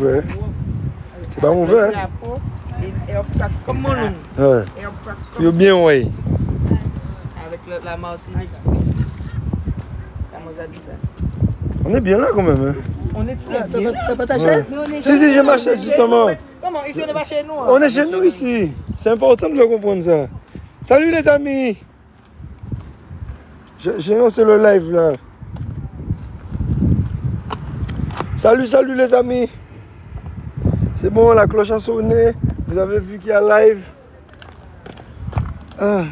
mauvais. C'est pas mauvais. Hein? Comme mon nom. Ouais. Il est bien, oui. Avec la Martinique. Comment ça dit ça? On est bien là quand même. Hein? On est très bien. T'as pas ta chaise? Si, j'ai ma chaise justement. Comment? Ici, on n'est pas chez nous. Hein? On est chez nous ici. C'est important de le comprendre ça. Salut les amis. J'ai lancé le live là. Salut, salut les amis. C'est bon, la cloche a sonné. Vous avez vu qu'il y a live. Ah,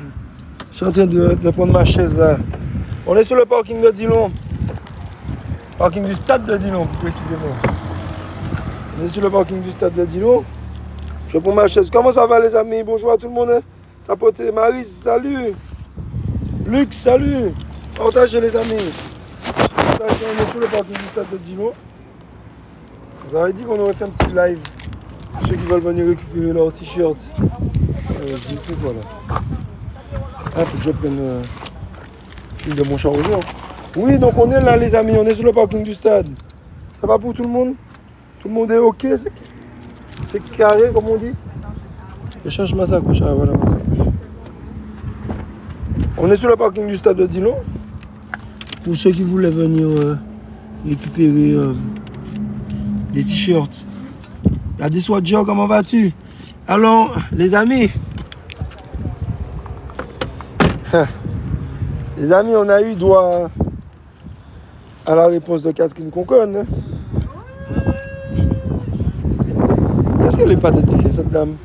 je suis en train de prendre ma chaise là. On est sur le parking de Dillon. Parking du stade de Dillon, précisément. On est sur le parking du stade de Dillon. Je prends ma chaise. Comment ça va les amis? Bonjour à tout le monde. Hein? Tapoté, Marie, salut. Luc, salut. Partagez les amis. Partagez, on est sur le parking du stade de Dillon. Vous avez dit qu'on aurait fait un petit live. Ceux qui veulent venir récupérer leur t-shirt. Je fais quoi là? Ah, faut que je prenne fil de mon chargeur. Oui, donc on est là les amis, on est sur le parking du stade. Ça va pour tout le monde? Tout le monde est ok? C'est carré comme on dit? Je cherche ma sacoche. Ah voilà ma sacoche. On est sur le parking du stade de Dillon. Pour ceux qui voulaient venir récupérer des t-shirts. La Deswadja, comment vas-tu? Alors, les amis. Les amis, on a eu droit à la réponse de Catherine Conconne. Hein? Qu'est-ce qu'elle est pathétique, cette dame?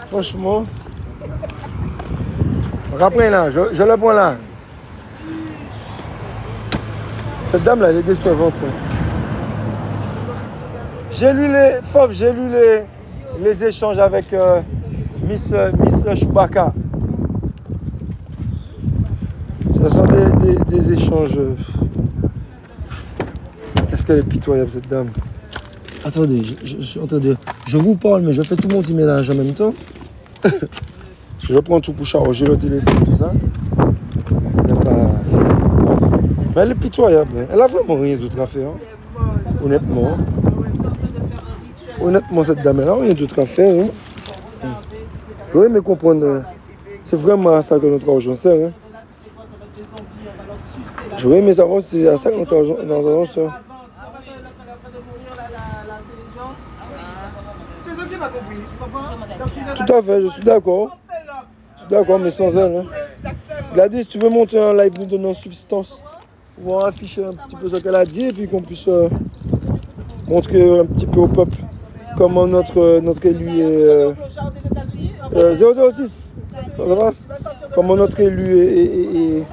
Franchement. Après là, je le prends là. Cette dame là, elle est décevante. J'ai lu les échanges avec Miss Chewbacca. Ce sont des échanges. Qu'est-ce qu'elle est pitoyable cette dame. Attendez, je vous parle, mais je fais tout mon petit ménage en même temps. Je prends tout pour charger le téléphone, tout ça. Il n'y a pas... Mais elle est pitoyable. Hein. Elle a vraiment rien d'autre à faire. Hein. Honnêtement. Honnêtement, cette dame, elle n'a rien d'autre à faire. Hein. J'aurais aimé comprendre. C'est vraiment à ça que notre argent sert. Hein. J'aurais aimé savoir si c'est à ça que notre argent sert. Tout à fait, je suis d'accord. Je suis d'accord, mais sans elle. Hein. Gladys, tu veux monter un live nous donnant substance? On va afficher un petit peu ce qu'elle a dit et puis qu'on puisse montrer un petit peu au peuple comment notre élu est... 006, ça va? Comment notre élu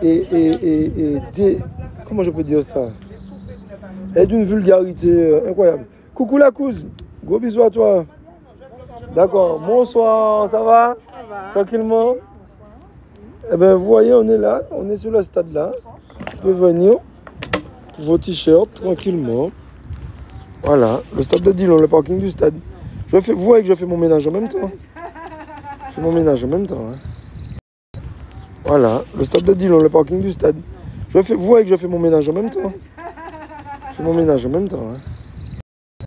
est comment je peux dire ça? Est d'une vulgarité incroyable. Coucou la couse, gros bisous à toi. D'accord, bonsoir, ça va? Tranquillement? Eh bien, vous voyez, on est là, on est sur le stade là. Vous pouvez venir pour vos t-shirts tranquillement. Voilà, le stade de Dillon, le parking du stade. Vous voyez que je fais mon ménage en même temps. Je fais mon ménage en même temps. Hein. Voilà, le stade de Dillon, le parking du stade. Vous voyez que je fais mon ménage en même temps. Je fais mon ménage en même temps. Hein.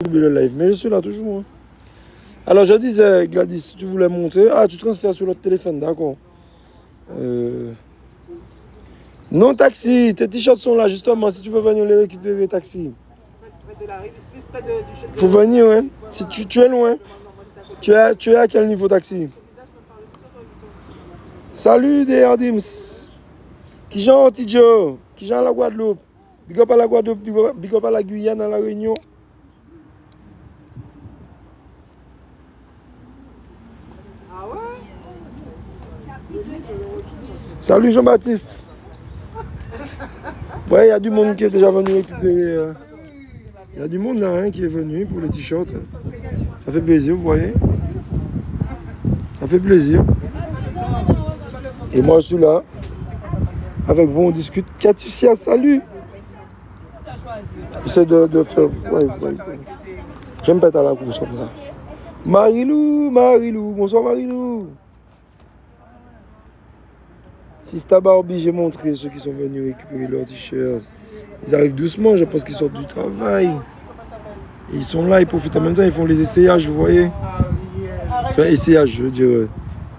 J'ai oublié le live, mais je suis là toujours. Hein. Alors je disais, Gladys, si tu voulais monter... Ah, tu transfères sur l'autre téléphone, d'accord. Non, taxi, tes t-shirts sont là, justement, si tu veux venir les récupérer, taxi. Faut venir, hein. Si tu es loin. Tu es à quel niveau, taxi? Salut, des Ardims. Qui j'en Tidjo? Qui j'en la Guadeloupe? Big up à la Guadeloupe, big up à la Guyane, à la Réunion. Salut Jean-Baptiste. Ouais, il y a du monde qui est déjà venu récupérer. Il y a du monde là hein, qui est venu pour les t-shirts. Ça fait plaisir, vous voyez. Ça fait plaisir. Et moi je suis là. Avec vous on discute. Katussia, salut. J'essaie de faire... Ouais. J'aime pas être à la course comme ça. Marilou, bonsoir Marilou. Sista Barbie, j'ai montré ceux qui sont venus récupérer leurs t-shirts. Ils arrivent doucement, je pense qu'ils sortent du travail. Et ils sont là, ils profitent en même temps, ils font les essayages, vous voyez. Enfin, essayages, je veux dire.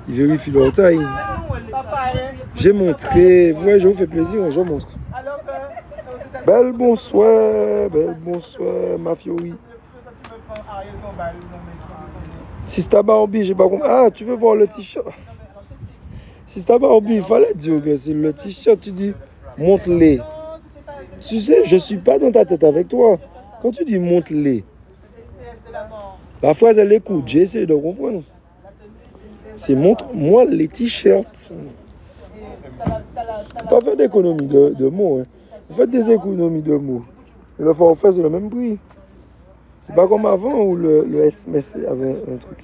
Ils vérifient leur taille. J'ai montré. Ouais, je vous fais plaisir, je montre. Belle bonsoir, ma Fiori. Sista Barbie, j'ai pas compris. Ah, tu veux voir le t-shirt? Sista Barbie, il fallait dire que c'est le t-shirt, tu dis montre-les. Tu sais, je suis pas dans ta tête avec toi. Quand tu dis montre-les, la phrase elle écoute, j'ai essayé de comprendre. C'est montre-moi les t-shirts. Pas faire d'économie de mots. Hein. Vous faites des économies de mots. Et le forfait, c'est le même prix. C'est pas comme avant où le SMS avait un truc.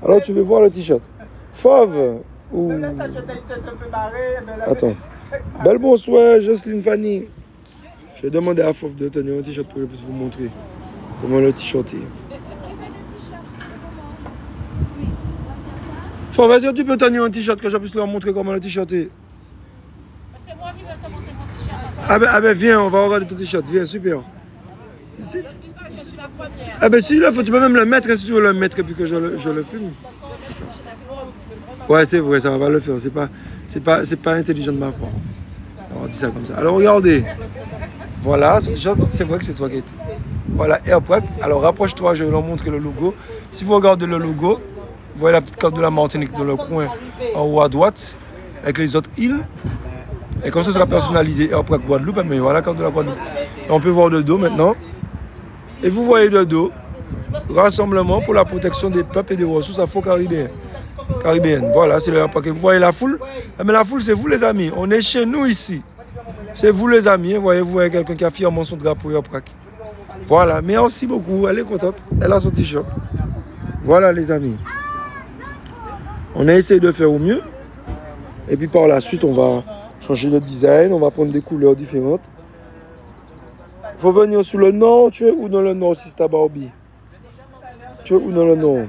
Alors tu veux voir le t-shirt. Fauve ou... Attends. Belle bonsoir, Jocelyne Fanny. Je vais demander à Fauve de tenir un t-shirt pour que je puisse vous montrer comment le t-shirt est. Fauve, est-ce que tu peux tenir un t-shirt que je puisse leur montrer comment le t-shirt est? C'est moi qui vais te montrer mon t-shirt. Ah ben viens, on va regarder ton t-shirt. Viens, super. Ici. Je suis la première. Ah ben si, là, tu peux même le mettre si tu veux le mettre et puis que je le filme. Ouais, c'est vrai, ça va pas le faire. C'est pas intelligent de ma part. On dit ça comme ça. Alors regardez. Voilà, ce t-shirt, c'est vrai que c'est toi qui étais. Voilà, AirPrag. Alors rapproche-toi, je vais leur montrer le logo. Si vous regardez le logo, vous voyez la petite carte de la Martinique dans le coin en haut à droite, avec les autres îles. Et quand ce sera personnalisé, AirPrag Guadeloupe, mais voilà la carte de la Guadeloupe. Et on peut voir de dos maintenant. Et vous voyez de dos, Rassemblement pour la protection des peuples et des ressources afro-caribéennes. Voilà, c'est le AirPrag. Vous voyez la foule? Mais la foule, c'est vous les amis. On est chez nous ici. C'est vous les amis. Vous voyez quelqu'un qui a fièrement son drapeau AirPrag. Voilà, merci beaucoup. Elle est contente. Elle a son t-shirt. Voilà les amis. On a essayé de faire au mieux. Et puis par la suite, on va changer de design. On va prendre des couleurs différentes. Il faut venir sur le nord. Tu es où dans le nord, Sista Barbie? Tu es où dans le nord?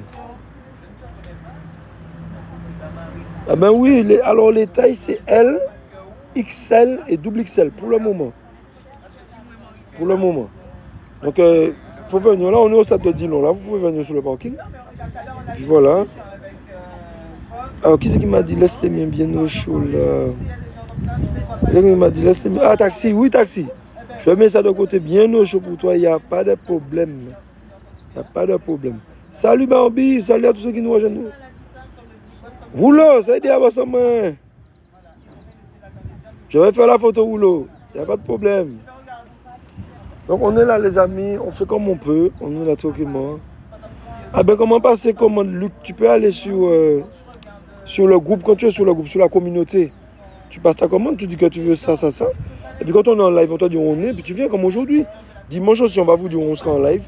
Ah ben oui, alors les tailles c'est L, XL et double XL pour le moment. Pour le moment. Donc il faut venir. Là on est au stade de Dillon. Là vous pouvez venir sur le parking. Et puis voilà. Alors qui c'est qui m'a dit laisse les miens bien au chaud là? Qui m'a dit laisse les miens. Ah taxi, oui taxi. Je mets ça de côté bien au chaud pour toi, il n'y a pas de problème. Il n'y a pas de problème. Salut Barbie, salut à tous ceux qui nous rejoignent. Rouleau, ça aide à votre main. Je vais faire la photo rouleau, il n'y a pas de problème. Donc on est là les amis, on fait comme on peut, on est là tranquillement. Ah ben comment passer commande Luc, tu peux aller sur le groupe, quand tu es sur le groupe, sur la communauté. Tu passes ta commande, tu dis que tu veux ça. Et puis quand on est en live, on te dit où on est, puis tu viens comme aujourd'hui. Dimanche aussi, on va vous dire où on sera en live.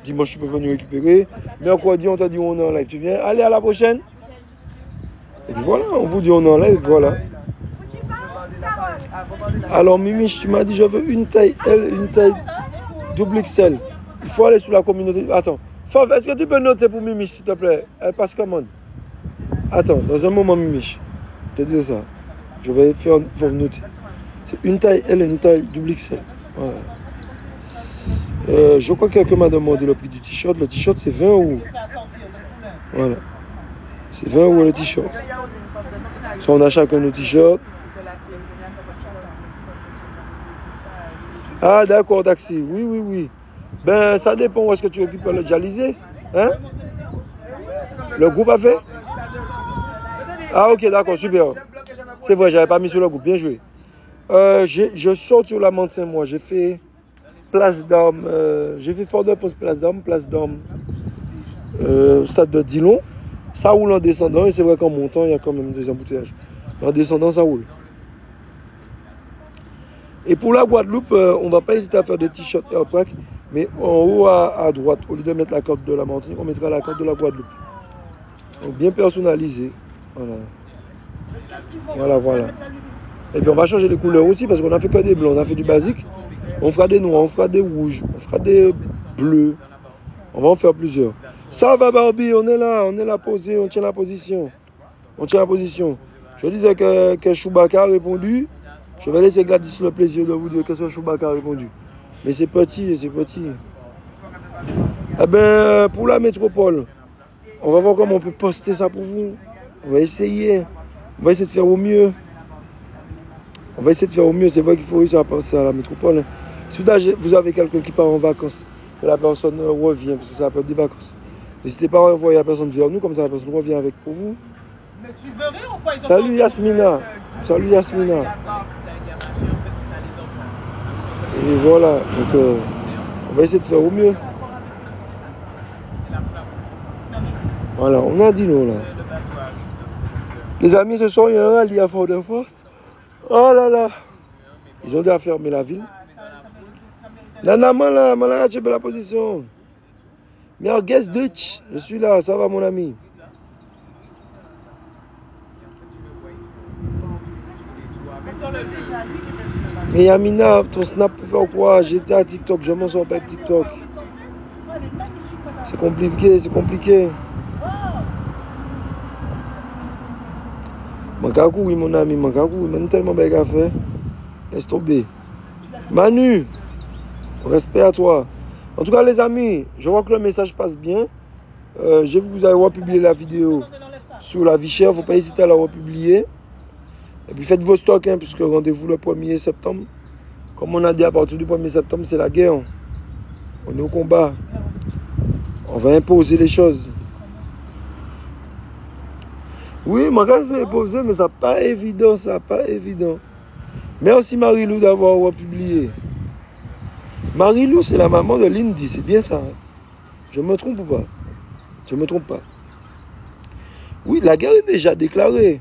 Dimanche, tu peux venir récupérer. Mercredi, on t'a dit où on est en live. Tu viens, allez à la prochaine. Et puis voilà, on vous dit on est en live, voilà. Alors Mimiche, tu m'as dit je veux une taille L, une taille double XL. Il faut aller sur la communauté. Attends, Fauve, est-ce que tu peux noter pour Mimiche, s'il te plaît? Elle passe commande. Attends, dans un moment Mimiche. Je te dis ça. Je vais faire Fauve noter. C'est une taille L et une taille double XL. Voilà. Je crois que quelqu'un m'a demandé le prix du t-shirt. Le t-shirt c'est 20 €. Voilà. C'est 20 € le t-shirt. On a chacun nos t-shirts. Ah d'accord, taxi. Oui. Ben ça dépend où est-ce que tu récupères le dialysé. Hein? Le groupe a fait? Ah ok, d'accord, super. C'est vrai, j'avais pas mis sur le groupe. Bien joué. Je sors sur la Montagne, moi. J'ai fait Place d'Armes. J'ai fait Fort-de-France, Place d'Armes. Stade de Dillon. Ça roule en descendant et c'est vrai qu'en montant, il y a quand même des embouteillages. En descendant, ça roule. Et pour la Guadeloupe, on ne va pas hésiter à faire des t-shirts AirPrag, mais en haut à droite, au lieu de mettre la carte de la Martinique, on mettra la carte de la Guadeloupe. Donc bien personnalisé. Voilà. Et puis on va changer les couleurs aussi parce qu'on a fait que des blancs, on a fait du basique. On fera des noirs, on fera des rouges, on fera des bleus. On va en faire plusieurs. Ça va Barbie, on est là posé, on tient la position. Je disais que Chewbacca a répondu. Je vais laisser Gladys le plaisir de vous dire que ce Chewbacca a répondu. Mais c'est petit. Eh ben, pour la métropole, on va voir comment on peut poster ça pour vous. On va essayer. On va essayer de faire au mieux. On va essayer de faire au mieux. C'est vrai qu'il faut réussir à penser à la métropole. Si vous avez quelqu'un qui part en vacances, que la personne revient, parce que c'est la période des vacances, n'hésitez pas à envoyer la personne vers nous, comme ça la personne revient avec pour vous. Mais tu veux rire ou pas? Salut Yasmina. Salut Yasmina. Et voilà. Donc, on va essayer de faire au mieux. Voilà, on a dit non là. Les amis, ce soir, il y a un rallye à Fort-de-France. Oh là là. Ils ont déjà fermé la ville. Nana, malin, tu peux la position. Mais en guest Dutch, je suis là, ça va mon ami. Mais Yamina, ton snap pour faire quoi? J'étais à TikTok, je m'en sors pas avec TikTok. C'est compliqué, c'est compliqué. Mankakou, oui, mon ami, Mankakou, il m'a tellement belle à faire. Laisse tomber. Manu, respect à toi. En tout cas, les amis, je vois que le message passe bien. J'ai vu que vous avez republié la vidéo sur la vie chère. Il ne faut pas hésiter à la republier. Et puis faites vos stocks, hein, puisque rendez-vous le 1er septembre. Comme on a dit, à partir du 1er septembre, c'est la guerre. On est au combat. On va imposer les choses. Oui, mon gars, c'est imposé, mais ça n'a pas évident, ça n'a pas évident. Merci Marie-Lou d'avoir republié. Marie-Lou, c'est la maman de Lindy, c'est bien ça. Hein? Je me trompe ou pas? Je me trompe pas. Oui, la guerre est déjà déclarée.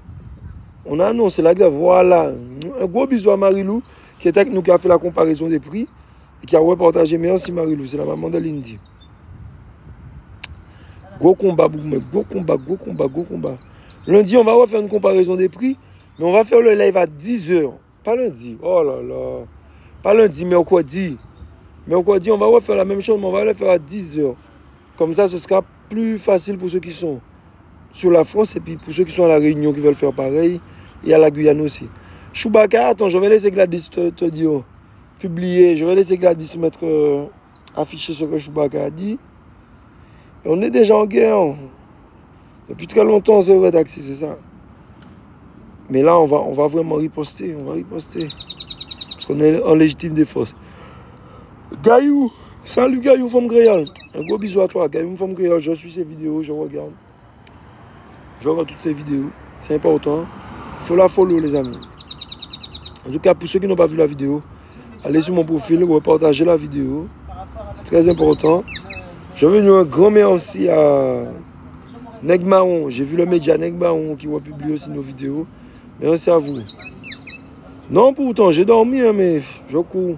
On a annoncé la guerre, voilà. Un gros bisou à Marie-Lou, qui est avec nous, qui a fait la comparaison des prix, et qui a repartagé. Merci Marie-Lou, c'est la maman de Lindy. Gros combat, gros combat, gros combat, gros combat. Lundi, on va refaire une comparaison des prix, mais on va faire le live à 10h. Pas lundi, oh là là. Pas lundi, mercredi. Mercredi, on va refaire la même chose, mais on va le faire à 10h. Comme ça, ce sera plus facile pour ceux qui sont sur la France et puis pour ceux qui sont à la Réunion qui veulent faire pareil. Et à la Guyane aussi. Chewbacca, attends, je vais laisser Gladys te dire, publier. Je vais laisser Gladys mettre, afficher ce que Chewbacca a dit. Et on est déjà en guerre. Depuis très longtemps, c'est vrai, Taxi, c'est ça. Mais là, on va vraiment riposter. On va riposter. Parce qu'on est en légitime défense. Gaïou. Salut Gaïou, femme créole. Un gros bisou à toi, Gaïou, femme créole. Je suis ces vidéos, je regarde. Je regarde toutes ces vidéos. C'est important. Il faut la follow, les amis. En tout cas, pour ceux qui n'ont pas vu la vidéo, allez sur mon profil, repartagez la vidéo. C'est très important. Je veux dire un grand merci à Negmaon. J'ai vu le média Negmaon qui va publier aussi nos vidéos. Merci à vous. Non, pourtant, j'ai dormi, hein, mais je cours.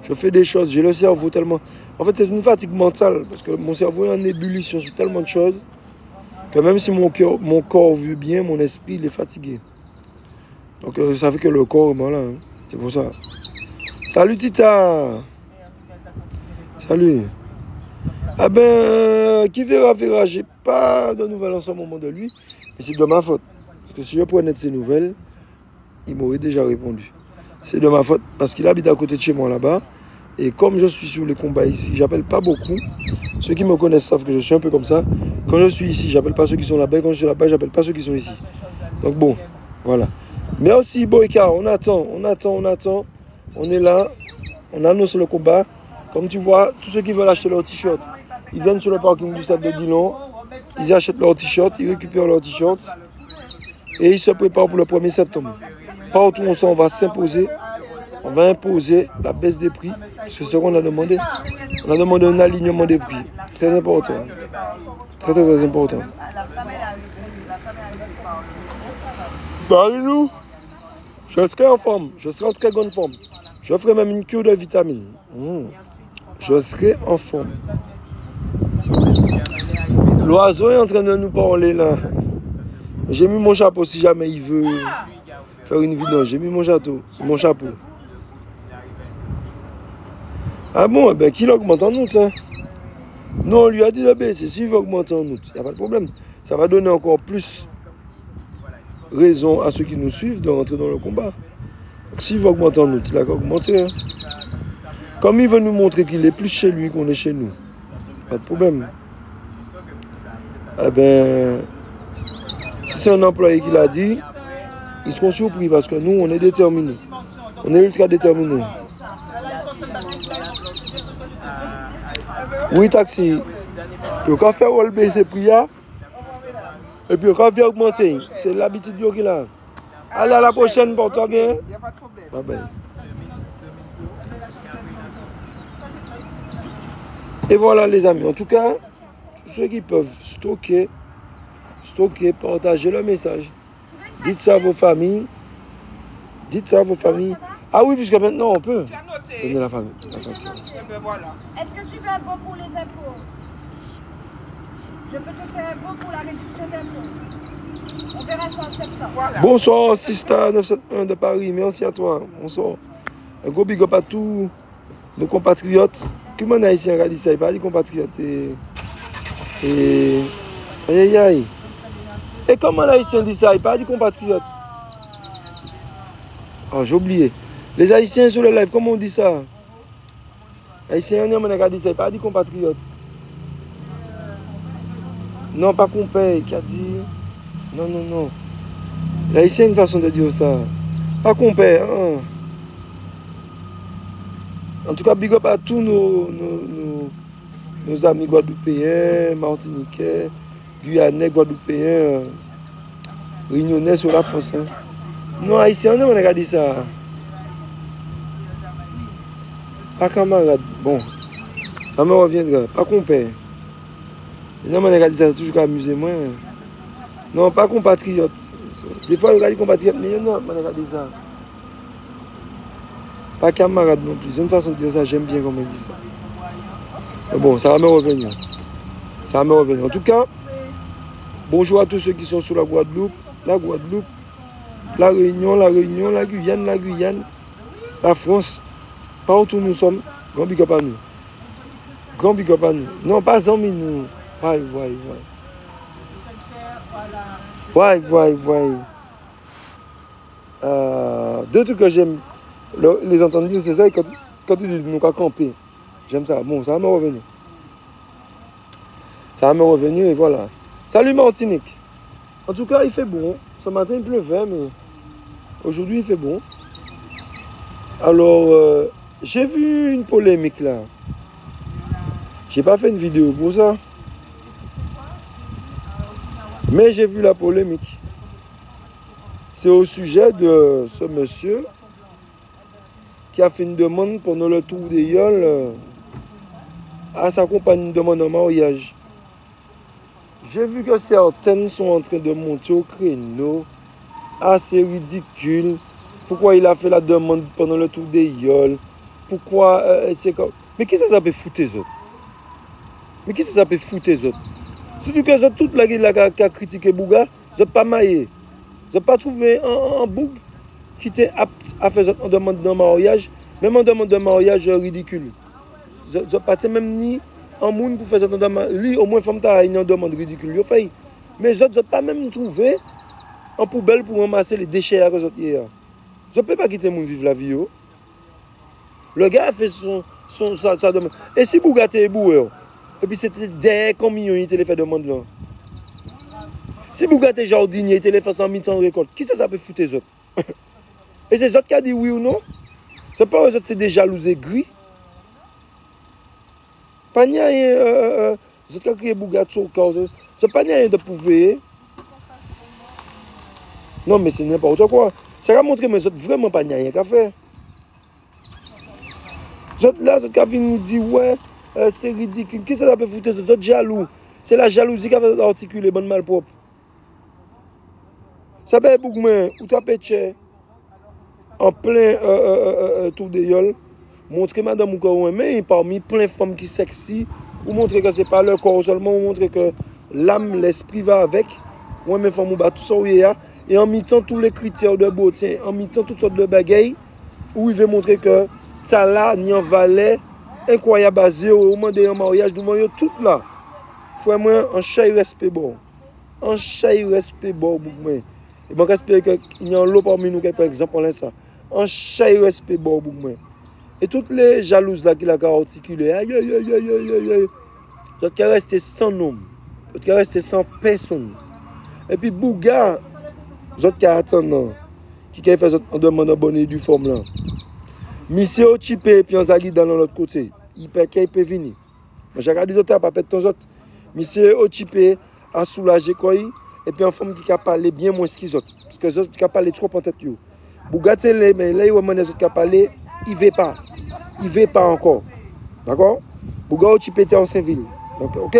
Je fais des choses. J'ai le cerveau tellement... En fait, c'est une fatigue mentale. Parce que mon cerveau est en ébullition sur tellement de choses. Que même si mon corps veut bien, mon esprit, il est fatigué. Donc, ça fait que le corps est malin. Hein. C'est pour ça. Salut, Tita. Salut. Ah ben, qui verra, verra. J'ai pas de nouvelles en ce moment de lui. Et c'est de ma faute. Parce que si je prenais de ses nouvelles, il m'aurait déjà répondu. C'est de ma faute parce qu'il habite à côté de chez moi là-bas. Et comme je suis sur les combats ici, j'appelle pas beaucoup. Ceux qui me connaissent savent que je suis un peu comme ça. Quand je suis ici, j'appelle pas ceux qui sont là-bas. Quand je suis là-bas, j'appelle pas ceux qui sont ici. Donc bon, voilà. Merci Boyka, on attend. On est là. On annonce le combat. Comme tu vois, tous ceux qui veulent acheter leur t-shirt, ils viennent sur le parking du stade de Dillon. Ils achètent leur t-shirt, ils récupèrent leur t-shirt. Et ils se préparent pour le 1er septembre. Partout où on va s'imposer. On va imposer la baisse des prix. C'est ce qu'on a demandé. On a demandé un alignement des prix. Très important. Très, très, très important. Marie-Lou, je serai en forme. Je serai en très bonne forme. Je ferai même une cure de vitamines. Je serai en forme. L'oiseau est en train de nous parler là. J'ai mis mon chapeau si jamais il veut faire une vidéo. J'ai mis mon chapeau. Ah bon, ben qu'il augmente en août. Hein? Non, on lui a dit de baisser. S'il veut augmenter en août, il n'y a pas de problème. Ça va donner encore plus raison à ceux qui nous suivent de rentrer dans le combat. S'il veut augmenter en août, il a qu'à augmenter. Hein? Comme il veut nous montrer qu'il est plus chez lui qu'on est chez nous. Pas de problème. Eh ben, si c'est un employé qui l'a dit, ils seront surpris parce que nous, on est déterminés. On est ultra déterminés. Oui, taxi. Le café va baisser prix et puis le café augmenter. C'est l'habitude qu'il a. Allez à la prochaine pour toi, bien. Il n'y a pas de problème. Bye bye. Et voilà les amis, en tout cas, tous ceux qui peuvent stocker, partager le message. Dites ça à vos familles. Dites ça à vos familles. Ah oui, puisque maintenant on peut Tu as noté. donner la famille. Eh ben voilà. Est-ce que tu veux un bon pour les impôts? Je peux te faire un bon pour la réduction d'impôts. On verra ça en septembre. Voilà. Bonsoir, Sista 971 de Paris. Merci à toi. Bonsoir. Un gros big up à tous nos compatriotes. Comment on a ici un dit ça? Il pas dit compatriotes. Aïe aïe aïe. Et comment on a ici dit ça? Il pas dit compatriotes. Oh, j'ai oublié. Les Haïtiens sur le live, comment on dit ça? Haïtiens, on a dit ça. Il pas dit compatriotes. Non, pas compère. Qui a dit? Non, non, non. L'Haïtien a une façon de dire ça. Pas compère. Hein? En tout cas, big up à tous nos amis guadeloupéens, martiniquais, guyanais, guadeloupéens, réunionnais sur la France. Hein. Non, Haïtien, on a regardé ça. Pas camarade. Bon, ça me reviendra. Pas compère. Non, on a regardé ça, c'est toujours amusé moi. Non, pas compatriote. Des fois, on regarde compatriote, mais non, on a regardé ça. Pas camarade non plus. C'est une façon de dire ça, j'aime bien comment il dit ça. Mais bon, ça va me revenir. Ça va me revenir. En tout cas, bonjour à tous ceux qui sont sur la Guadeloupe, la Réunion, la Guyane, la France. Partout où nous sommes, grand big up à nous. Grand big up à nous. Non, pas amis nous. Deux trucs que j'aime. Les entendre dire, c'est ça, quand ils disent nous qu'à camper. J'aime ça. Bon, ça va me revenir. Ça va me revenir et voilà. Salut Martinique. En tout cas, il fait bon. Ce matin, il pleuvait, mais aujourd'hui, il fait bon. Alors, j'ai vu une polémique là. J'ai pas fait une vidéo pour ça. Mais j'ai vu la polémique. C'est au sujet de ce monsieur qui a fait une demande pendant le tour des Yoles à sa compagne, une demande en mariage. J'ai vu que certaines sont en train de monter au créneau, assez ridicule. Pourquoi il a fait la demande pendant le tour des Yoles? Pourquoi c'est comme... Mais qui ça peut foutre les autres? Mais qui ça peut foutre les autres? Surtout que les autres, toute la gueule qui a critiqué Bouga, ils n'ont pas maillé. Ils n'ont pas trouvé un boug qui était apte à faire une demande de mariage, même en demande de mariage ridicule. Ils n'ont pas même ni un monde pour faire cette demande. Lui, au moins, femme ta une demande ridicule. Mais les autres n'ont pas même trouvé en poubelle pour ramasser les déchets à eux hier. Je ne peux pas quitter mon vivre la vie. Le gars a fait sa demande. Et si Bouga était boueur, et puis c'était des camions qui étaient fait demande là. Si Bouga était jardinier, il était fait 100 000 de récolte, qui ça peut foutre les autres? Et c'est les autres qui a dit oui ou non? C'est pas eux autres, c'est des jaloux aigris. Pas rien, les autres qui ont créé Bouga sur c'est pas rien de pouvoir. Non, mais c'est n'importe quoi. Ça va montrer, mais c'est vraiment pas rien qu'à faire. Les autres là, les autres qui viennent dire ouais, c'est ridicule. Qui ça peut foutre les autres jaloux? C'est la jalousie qui a fait articuler bonne malpropre. Ça peut être beaucoup, ou tu as péché en plein tour de Yoles, montrer madame ou corps, mais parmi plein de femmes qui sont sexy, ou montrer que ce n'est pas leur corps seulement, ou montrer que l'âme, l'esprit va avec, ou même femme ou tout ça, et en mettant tous les critères de beauté, en mettant toutes sortes de bagailles, où il veut montrer que ça là, n'y en valait, incroyable basé, au moment d'un mariage, du mariage, tout là. Faut moi un chat respect bon. Un chat respect bon, beaucoup. Et je espère qu'il y a un lot parmi nous qui, par exemple, ça. Un chat respect beaucoup. Et toutes les jalouses là qui l'ont articulé, Vous êtes resté sans nom. Vous êtes resté sans personne. Et puis Bouga, vous êtes attendant. Qui a fait en demandant bonne du forme là. Monsieur Ochipé et puis en Zagui dans l'autre côté. Il peut venir. Mais j'ai regardé d'autres pas pète ton autres. Monsieur Ochipé a soulagé quoi et puis en forme qui a parlé bien moins ce qu'ils autres. Parce que les autres qui a parlé trop en tête yo. Bouga télé mais là il y a les autres qui a parlé, il veut pas. Il veut pas encore. D'accord? Bouga Ochipé était en Saint-Ville. Donc OK?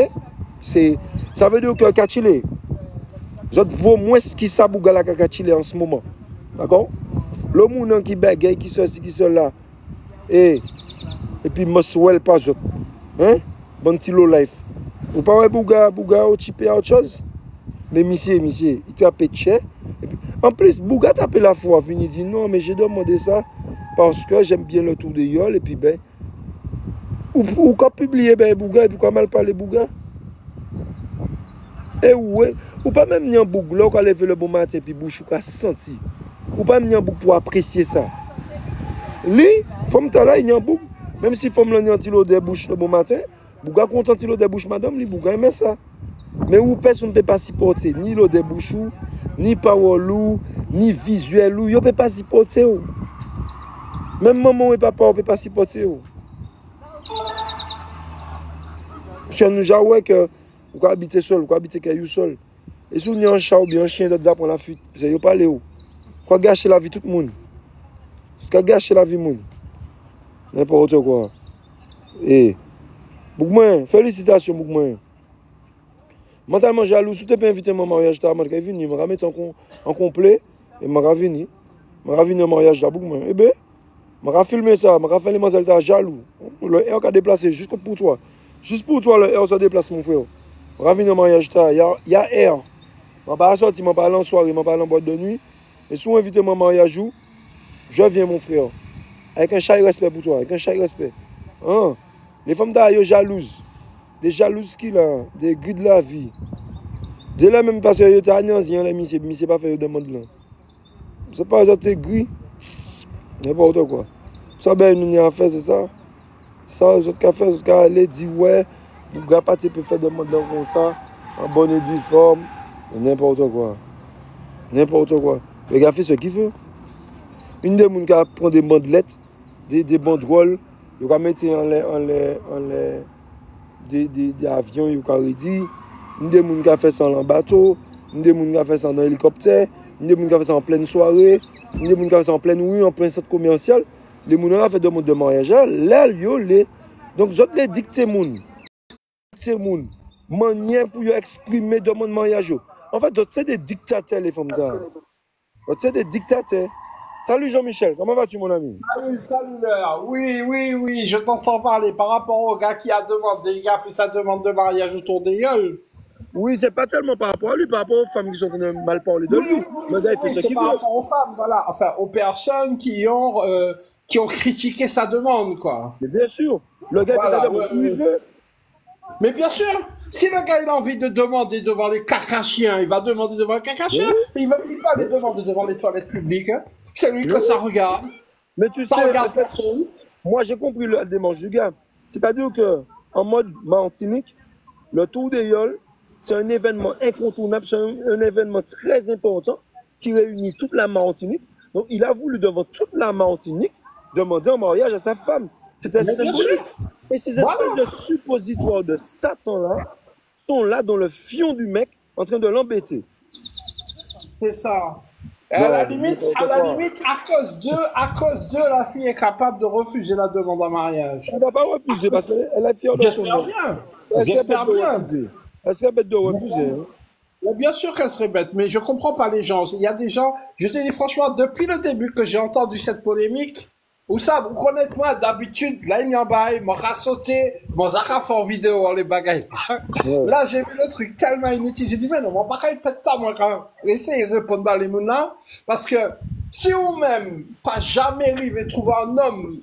Ça veut dire que Kachile vous autres vaut moins ce qui ça Bouga la Kachile en ce moment. D'accord? Le monde qui bagaille, qui sont là. Et puis, moi, je pas autres. Hein? Bon petit low life. Vous pas Bouga au type à autre chose? Mais monsieur, il tape cher. En plus, Bouga tape la foi. Il dit non, mais j'ai demandé ça parce que j'aime bien le tour de Yol. Et puis, ben. Ou quand publier ben, Bouga, et puis quand mal parler Bouga. Et ouais. Ou pas même n'y a Bouga, là, quand lever le bon matin, puis bouche ou senti. Ou pas n'y a Bouga pour apprécier ça. Lui, femme là, il y a Bouga. Même si femme là, n'y a tilo de bouche le bon matin, Bouga content tilo de bouche madame, lui, Bouga aime ça. Mais où personne ne peut pas supporter, ni l'eau de bouche, ni parole, ni visuel, il ne peut pas supporter. Même maman et papa ne peut pas supporter. Parce que nous avons que vous pouvez habiter seul, vous pouvez habiter caillou seul. Et si vous avez un chat ou bien un chien, d'autres prendre la fuite, parce que vous pas aller où. Vous gâcher la vie de tout le monde. Vous gâcher la vie de tout le monde. N'importe quoi. Et, Bougman, félicitations, Bougman. Mentalement jaloux, si tu n'es pas invité à mon mariage, tu vas venir, je vais mettre en complet, et je vais venir. Je vais venir au mariage de Bougman. Eh bien, je vais filmer ça, je vais faire les mademoiselles jaloux. Le air qui a déplacé, juste pour toi. Juste pour toi, le air se déplace, mon frère. Je vais venir au mariage, il y a air. Je ne vais pas sortir, je ne vais pas aller en soirée, je ne vais pas aller en boîte de nuit. Mais si vous invitez à mon mariage, je viens, mon frère. Avec un chat de respect pour toi, avec un chat de respect. Hein? Les femmes d'ailleurs jalouses. Des jalouses qui là, des gris de la vie. De là même parce que yo ta anéanti, les monsieur pas fait demande là. C'est pas ça t'es gris. N'importe quoi. Ça ben nous a fait c'est ça. Ça autres qu'a fait, qu'a aller dire ouais, Bouga pas peut faire demande là comme ça, en bonne et due forme, n'importe quoi. N'importe quoi. Le gars fait ce qu'il veut. Une des gens qui prend des bandelettes, des banderoles, il va mettre des avions, il va redire. Une des gens qui a fait ça en bateau, une des gens qui a fait ça en hélicoptère, une des gens qui a fait ça en pleine soirée, une des gens qui a fait ça en pleine rue, en plein centre commercial. Les gens qui ont fait demande de mariage, là, donc, vous les dictez moun. C'est moun. Manière pour exprimer demande de mariage. En fait, c'est des dictateurs, les femmes là. C'est des dictateurs. Salut Jean-Michel, comment vas-tu mon ami? Salut Laure. Oui, je t'entends parler par rapport au gars qui a demandé, le gars fait sa demande de mariage autour des gueules. Oui, c'est pas tellement par rapport à lui, par rapport aux femmes qui sont en train de mal parler de lui. Le gars, il fait ce qu'il veut. C'est par rapport aux femmes, voilà. Enfin, aux personnes qui ont critiqué sa demande, quoi. Mais bien sûr, le gars fait sa demande où il veut. Mais bien sûr, si le gars il a envie de demander devant les caca-chiens, il va demander devant les caca-chiens, il va aller demander devant les toilettes publiques. Hein. C'est lui que ça regarde. Mais tu sais, regarde personne. Moi j'ai compris la démarche du gars. C'est-à-dire que en mode Martinique, le Tour des Yoles, c'est un événement incontournable, c'est un événement très important qui réunit toute la Martinique. Donc il a voulu devant toute la Martinique demander en mariage à sa femme. C'était symbolique. Et ces espèces de suppositoires de Satan-là sont là dans le fion du mec en train de l'embêter. C'est ça. Et à la limite, à cause d'eux, la fille est capable de refuser la demande en mariage. Elle ne va pas refuser parce qu'elle est fière de son nom. J'espère bien. Elle serait bête de refuser. Hein. Bien sûr qu'elle serait bête, mais je comprends pas les gens. Il y a des gens, je te dis franchement, depuis le début que j'ai entendu cette polémique, ou ça, vous connaissez moi, d'habitude, là, il y a un bail, m'a rassauté, m'a fait en vidéo, les bagailles. Là, j'ai vu le truc tellement inutile. J'ai dit, mais non, moi, pas qu'il fait ça, moi, quand même. Essayez de répondre à les moulins. Parce que, si vous-même, pas jamais arrivé à trouver un homme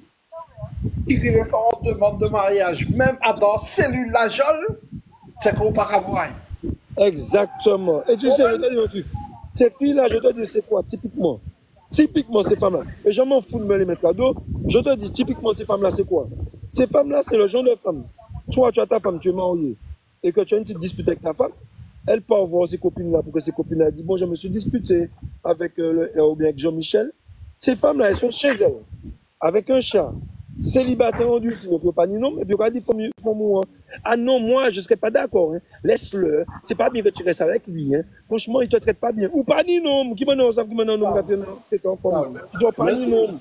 qui arrive faire une demande de mariage, même à dans cellule la jolle, c'est qu'on part à voir. Exactement. Et tu sais, je te dis un truc. Ces filles-là, je te dis, c'est quoi, typiquement? Typiquement, ces femmes-là, et je m'en fous de me les mettre à dos, je te dis, typiquement, ces femmes-là, c'est quoi? Ces femmes-là, c'est le genre de femmes. Toi, tu as ta femme, tu es marié, et que tu as une petite dispute avec ta femme, elle part voir ses copines là pour que ses copines là disent bon, je me suis disputé avec, ou bien avec Jean-Michel. Ces femmes-là, elles sont chez elles, avec un chat, célibataire en Dieu, sinon, pas ni non, et puis on dit faut moi. Ah non, moi, je ne serais pas d'accord. Hein. Laisse-le. C'est pas bien que tu restes avec lui. Hein. Franchement, il ne te traite pas bien. Ou pas ni non, qui m'en savent qui m'en nom quand tu es en forme. Tu dois pas ni non.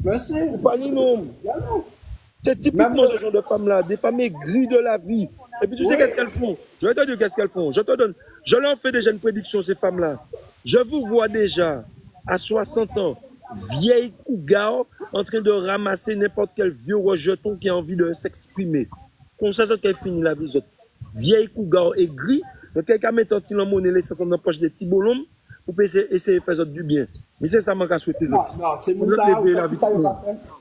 Merci. Ou pas ni non. C'est typiquement ce genre de femmes-là, des femmes aigries de la vie. Et puis tu sais qu'est-ce qu'elles font? Je vais te dire qu'est-ce qu'elles font. Je te donne. Je leur fais déjà une prédiction, ces femmes-là. Je vous vois déjà, à 60 ans, vieille cougar, en train de ramasser n'importe quel vieux rejeton qui a envie de s'exprimer. Comme ça, qu'elle finit la vie, vieille cougar aigrie, donc quelqu'un met un petit monnaie, laisse ça dans la poche des petits bonhommes, pour essayer de faire du bien. Mais c'est ça que je souhaite. Non, c'est mon temps,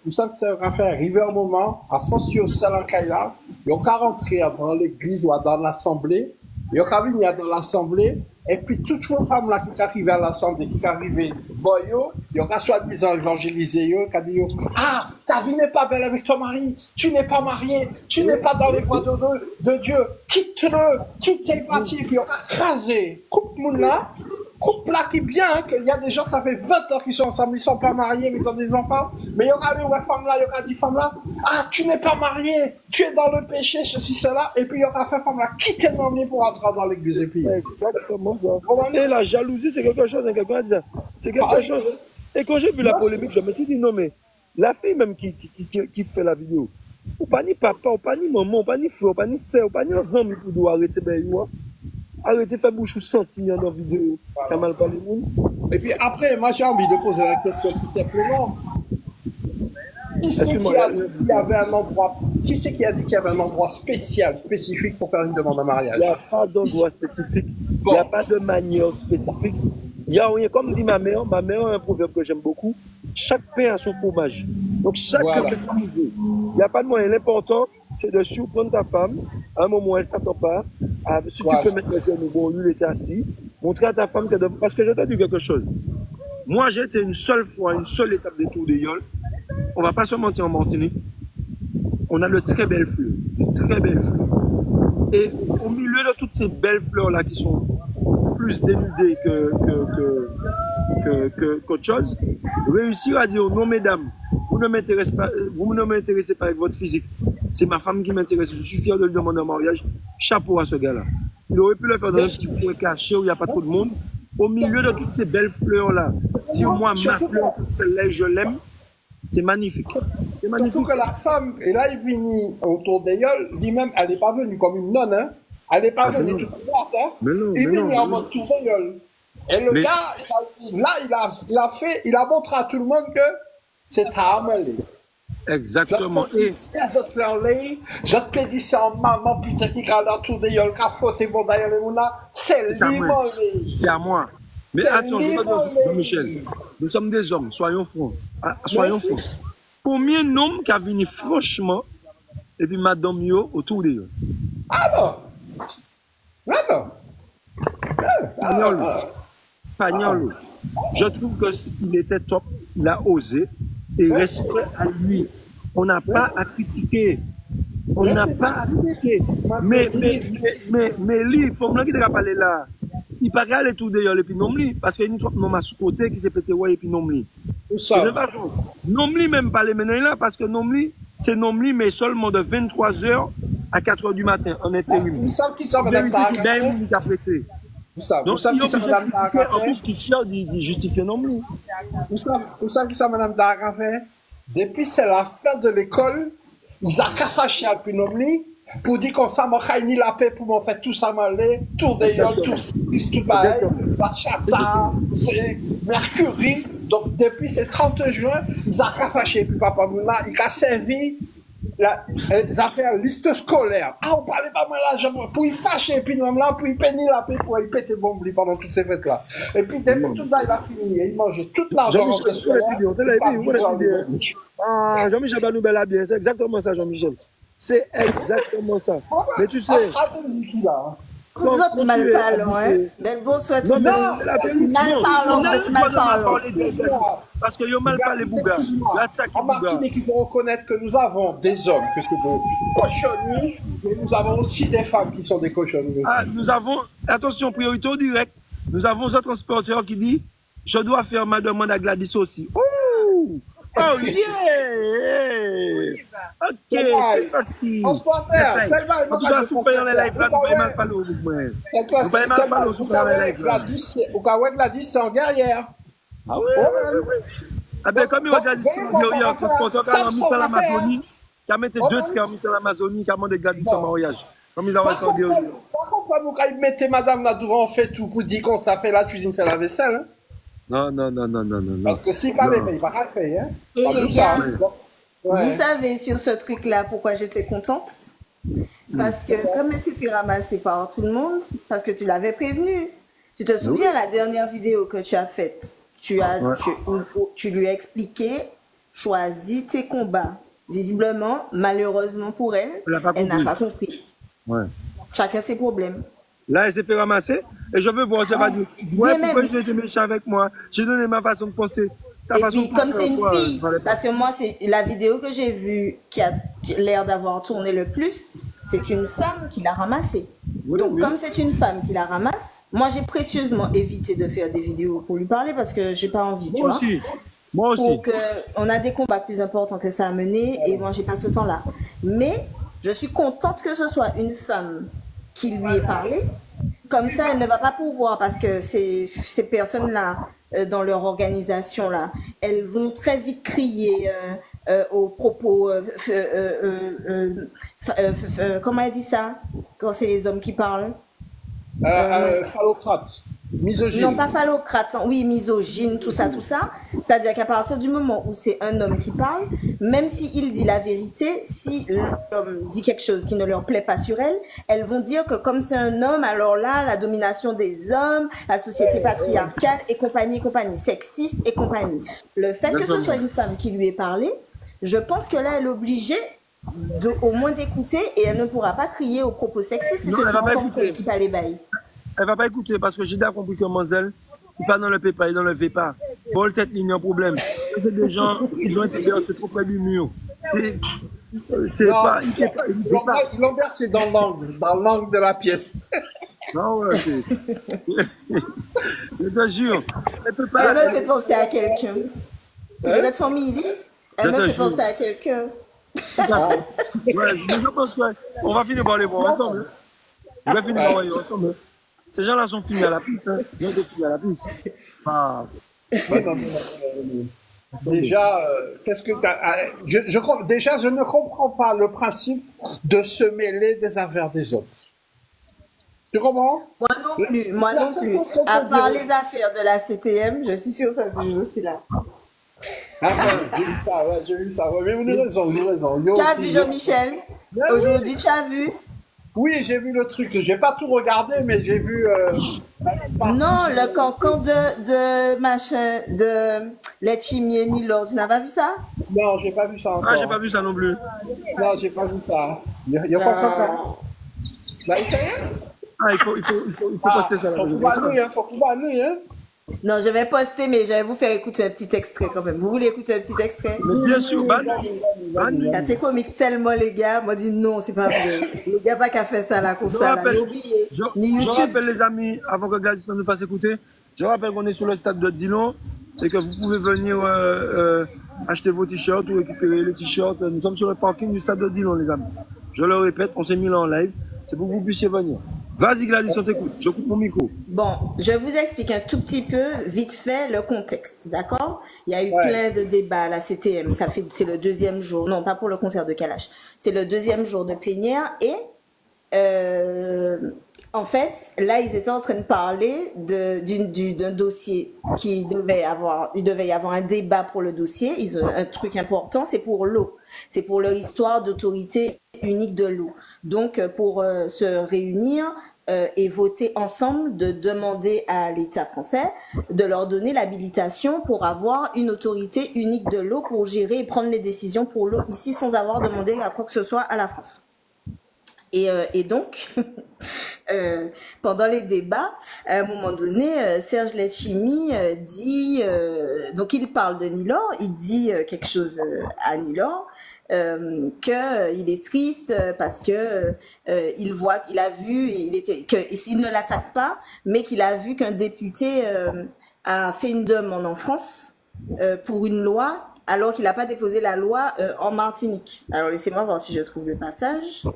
vous savez que ça va faire arriver un moment, à force de seul en Kaila, il y a rentrer dans l'église ou dans l'assemblée, il y a venir dans l'assemblée, et puis toutes vos femmes là qui arrivent à l'assemblée, qui arrivent, bon, il y aura soi-disant évangélisé, qui a dit, ah, ta vie n'est pas belle avec ton mari, tu n'es pas marié, tu n'es pas dans les voies de Dieu, quitte-le, quitte tes parties, et puis il y aura crasé, coupe moun là, couple là qui bien, qu'il y a des gens, ça fait 20 ans qu'ils sont ensemble, ils sont pas mariés, mais ils ont des enfants, mais il y aura les femmes là, il y aura 10 femmes là, ah, tu n'es pas marié, tu es dans le péché, ceci, cela, et puis il y aura fait femme là, qui t'est nommé pour entrer dans l'église, et puis. Exactement ça. Et la jalousie, c'est quelque chose, hein, quelqu'un a dit ça. C'est quelque chose. Hein. Et quand j'ai vu la polémique, je me suis dit, non, mais la fille même qui fait la vidéo, ou pas ni papa, ou pas ni maman, ou pas ni frère, ou pas ni sœur, ou pas ni ensemble pour doit arrêter, ben, arrêtez de faire bouche ou sentir dans la vidéo. T'as mal parlé, monde. Et puis après, moi j'ai envie de poser la question tout simplement. Qui c'est qui a dit qu'il y avait un endroit, qui c'est qui a dit qu'il y avait un endroit spécial, spécifique pour faire une demande en mariage? Il n'y a pas d'endroit spécifique. Il n'y a pas de manière spécifique. Il y a rien, comme dit ma mère a un proverbe que j'aime beaucoup. Chaque pain a son fromage. Donc chaque pain fait son niveau. Il n'y a pas de moyen. L'important, c'est de surprendre ta femme. À un moment, elle ne s'attend pas. Si tu peux mettre le genou, bon, lui, il était assis. Montrer à ta femme que... Parce que je t'ai dit quelque chose. Moi, j'ai été une seule fois, une seule étape des tours de Yol. On ne va pas se mentir en Martinique. On a de très belles fleurs. De très belles fleurs. Et au milieu de toutes ces belles fleurs-là qui sont plus dénudées qu'autre chose, réussir à dire non, mesdames, vous ne m'intéressez pas avec votre physique. C'est ma femme qui m'intéresse. Je suis fier de lui demander en mariage. Chapeau à ce gars-là. Il aurait pu le faire dans un petit coin caché où il n'y a pas trop de monde. Au milieu de toutes ces belles fleurs-là, dis-moi, ma fleur, celle-là, je l'aime. C'est magnifique. C'est magnifique. Surtout que la femme, et là, il finit autour d'Eyol, lui-même, elle n'est pas venue comme une nonne, hein. Elle n'est pas venue toute droite, hein. Il vient en mode tour d'Eyol. Et le gars, il a montré à tout le monde que c'est à Amélie. Exactement. Je te dis ça en maman, putain, qui a l'entour d'Eyol, qui a fauté bon d'ailleurs, c'est lui, c'est à moi. Mais attends, Michel, nous sommes des hommes, soyons francs. Soyons francs. Combien d'hommes qui a venu franchement, et puis madame yo autour d'eux? Ah non! Pagnolo. Je trouve qu'il était top, il a osé, et respect à lui. On n'a pas à critiquer. On n'a pas à critiquer. Mais lui, il faut me dire parler là. Il paraît aller tout d'ailleurs et puis non lui parce qu'il y a une sorte de sous côté qui s'est pété ouais et puis non lui. Non lui même pas les mener là parce que non lui c'est non lui mais seulement de 23h à 4h du matin en intérim. Vous savez qui ça madame Tarakafe? Donc il y a un qui fier de justifier non lui. Vous savez qui ça madame Tarakafe? Depuis c'est la fin de l'école, ils ont cassé à puis non lui. Pour dire qu'on s'en m'a ni la paix pour m'en faire tout ça m'aller, tout d'ailleurs, tout pareil, la chata, c'est Mercury. Donc depuis ce 30 juin, ils ont raffaché, puis papa Moula, il a servi les affaires liste scolaire. Ah, on parlait pas mal là, pour y fâcher, puis nous là, pour y peiner la paix, pour y péter bombli pendant toutes ces fêtes-là. Et puis depuis tout ça, il a fini, il mangeait tout l'argent en scolaire. Ah, Jean-Michel Banoubel a bien, c'est exactement ça, Jean-Michel. C'est exactement ça. Mais tu sais. Toutes autres mal parlants, hein. Belle bonsoir tout Non, le mais monde. c'est la vérité. Mal parlant, mal parlant. Parce que yo mal parlé, Bouga. Là, ça qui En Bouga. Martinique, il faut reconnaître que nous avons des hommes que c'est des cochonneries, mais nous avons aussi des femmes qui sont des cochonneries. Ah, nous avons, attention, priorité au direct. Nous avons un transporteur qui dit, je dois faire ma demande à Gladys aussi. Ouh! Oh yeah! Ok, c'est parti. Transporteur, Selma, En tout cas, si vous payez en live là, vous payez mal parler au mouvement. Vous payez mal parler au mouvement en live là. Gladys, c'est en guerrière. Ah oui, oui, oui. Ah ben, comme il regarde ici, il y a un transporteur qui a mis dans l'Amazonie, qui a mis 2 tickets en l'Amazonie, qui a demandé Gladys en mariage. Comme ils ont Par ensemble. contre, vous mettez madame là devant, on fait tout pour dire qu'on ça fait la cuisine, fait la vaisselle. Hein? Non, non, non, non, non, non. Parce que si quand même, il va pas faire. Hein? Et Pas les tout ça, gars, hein. Ouais. vous savez sur ce truc-là pourquoi j'étais contente? Parce que comme elle s'est fait ramasser par tout le monde, parce que tu l'avais prévenu. Tu te souviens la dernière vidéo que tu as faite? Tu lui as expliqué, choisis tes combats. Visiblement, malheureusement pour elle, elle n'a pas compris. Ouais. Chacun ses problèmes. Là, elle s'est fait ramasser et je veux voir, ça va dire. Ouais, bien pourquoi même. je vais être méchant avec moi? J'ai donné ma façon de penser. Ta Et façon puis, de comme penser, c'est une quoi, fille, fallait pas. parce que moi, c'est la vidéo que j'ai vue qui a l'air d'avoir tourné le plus, c'est une femme qui l'a ramassée. Oui, Donc, oui. comme c'est une femme qui la ramasse, moi, j'ai précieusement évité de faire des vidéos pour lui parler parce que j'ai pas envie, tu Moi vois. aussi. Moi aussi. Donc, on a des combats plus importants que ça à mener et moi, j'ai pas ce temps-là. Mais je suis contente que ce soit une femme qui lui ait parlé. Comme ça, elle ne va pas pouvoir parce que ces personnes-là, dans leur organisation-là, elles vont très vite crier aux propos. Comment elle dit ça quand c'est les hommes qui parlent? Phallocrate, misogyne. Non, pas phallocrate, hein. Oui, misogyne, tout ça, tout ça. C'est-à-dire qu'à partir du moment où c'est un homme qui parle, même s'il dit la vérité, si l'homme dit quelque chose qui ne leur plaît pas sur elle, elles vont dire que comme c'est un homme, alors là, la domination des hommes, la société patriarcale et compagnie, sexiste et compagnie. Le fait que ce soit une femme qui lui ait parlé, je pense que là, elle est obligée au moins d'écouter et elle ne pourra pas crier aux propos sexistes Non, puisque elle c'est va pas un femme écouter. qui parle les bails. Elle va pas écouter parce que j'ai déjà compris que Manzel, il pas dans le PayPal, il dans le VPA. Paul tête ligne un problème. C'est des gens, ils ont été bercés trop près du mur. C'est pas, il fait pas. Lambert, c'est dans l'angle de la pièce. Non, ouais, je te jure. Elle peut pas. Elle me fait penser à quelqu'un. Si vous êtes famille, elle Je me te fait jure. penser à quelqu'un. Ouais, je pense qu'on va finir par les voir ensemble. On va finir par les voir ensemble. Ces gens-là sont finis à la piste. Hein. Ils ont été finis à la piste. Ah. Déjà, qu'est-ce que déjà, je ne comprends pas le principe de se mêler des affaires des autres. Tu comprends? Moi non plus, moi non plus. À part les affaires de la CTM, je suis sûre que ça se joue aussi là. J'ai vu ça, ouais, mais vous avez raison, Yo Tu as aussi, vu yo- Jean-Michel? Aujourd'hui, tu as vu? Oui, j'ai vu le truc. J'ai pas tout regardé, mais j'ai vu. Non, le cancan de machin, de Letchimier Nilo, tu n'as pas vu ça? Non, j'ai pas vu ça encore. Ah, j'ai pas vu ça non plus. Non, j'ai pas vu ça. Il y a pas encore. Là, il sait rien. Ah, il faut poster ça là. Faut qu'on va nous, hein. Non, je vais poster, mais je vais vous faire écouter un petit extrait quand même. Vous voulez écouter un petit extrait? Mais bien sûr, Ban. T'as été comique tellement, les gars. Moi, dit non, c'est pas vrai. Les gars, pas qu'à faire ça là, comme Je ça. Là. rappelle, J'ai oublié. Ni je YouTube. rappelle les amis, avant que Gladys nous fasse écouter, je rappelle qu'on est sur le stade de Dillon et que vous pouvez venir acheter vos t-shirts ou récupérer les t-shirts. Nous sommes sur le parking du stade de Dillon, les amis. Je le répète, on s'est mis là en live. C'est pour que vous puissiez venir. Vas-y Gladys, on t'écoute. Je coupe mon micro. Bon, je vous explique un tout petit peu, vite fait, le contexte, d'accord? Il y a eu plein de débats à la CTM. C'est le deuxième jour. Non, pas pour le concert de Kalash. C'est le deuxième jour de plénière et, en fait, là, ils étaient en train de parler d'un dossier il devait y avoir un débat pour le dossier. Un truc important, c'est pour l'eau. C'est pour leur histoire d'autorité unique de l'eau. Donc, pour se réunir et voter ensemble, de demander à l'État français de leur donner l'habilitation pour avoir une autorité unique de l'eau pour gérer et prendre les décisions pour l'eau ici sans avoir demandé à quoi que ce soit à la France. Et donc, pendant les débats, à un moment donné, Serge Letchimy dit, donc il parle de Nilor, il dit quelque chose à Nilor, qu'il est triste parce que il voit, il a vu, s'il ne l'attaque pas, mais qu'il a vu qu'un député a fait une demande en France pour une loi, alors qu'il n'a pas déposé la loi en Martinique. Alors laissez-moi voir si je trouve le passage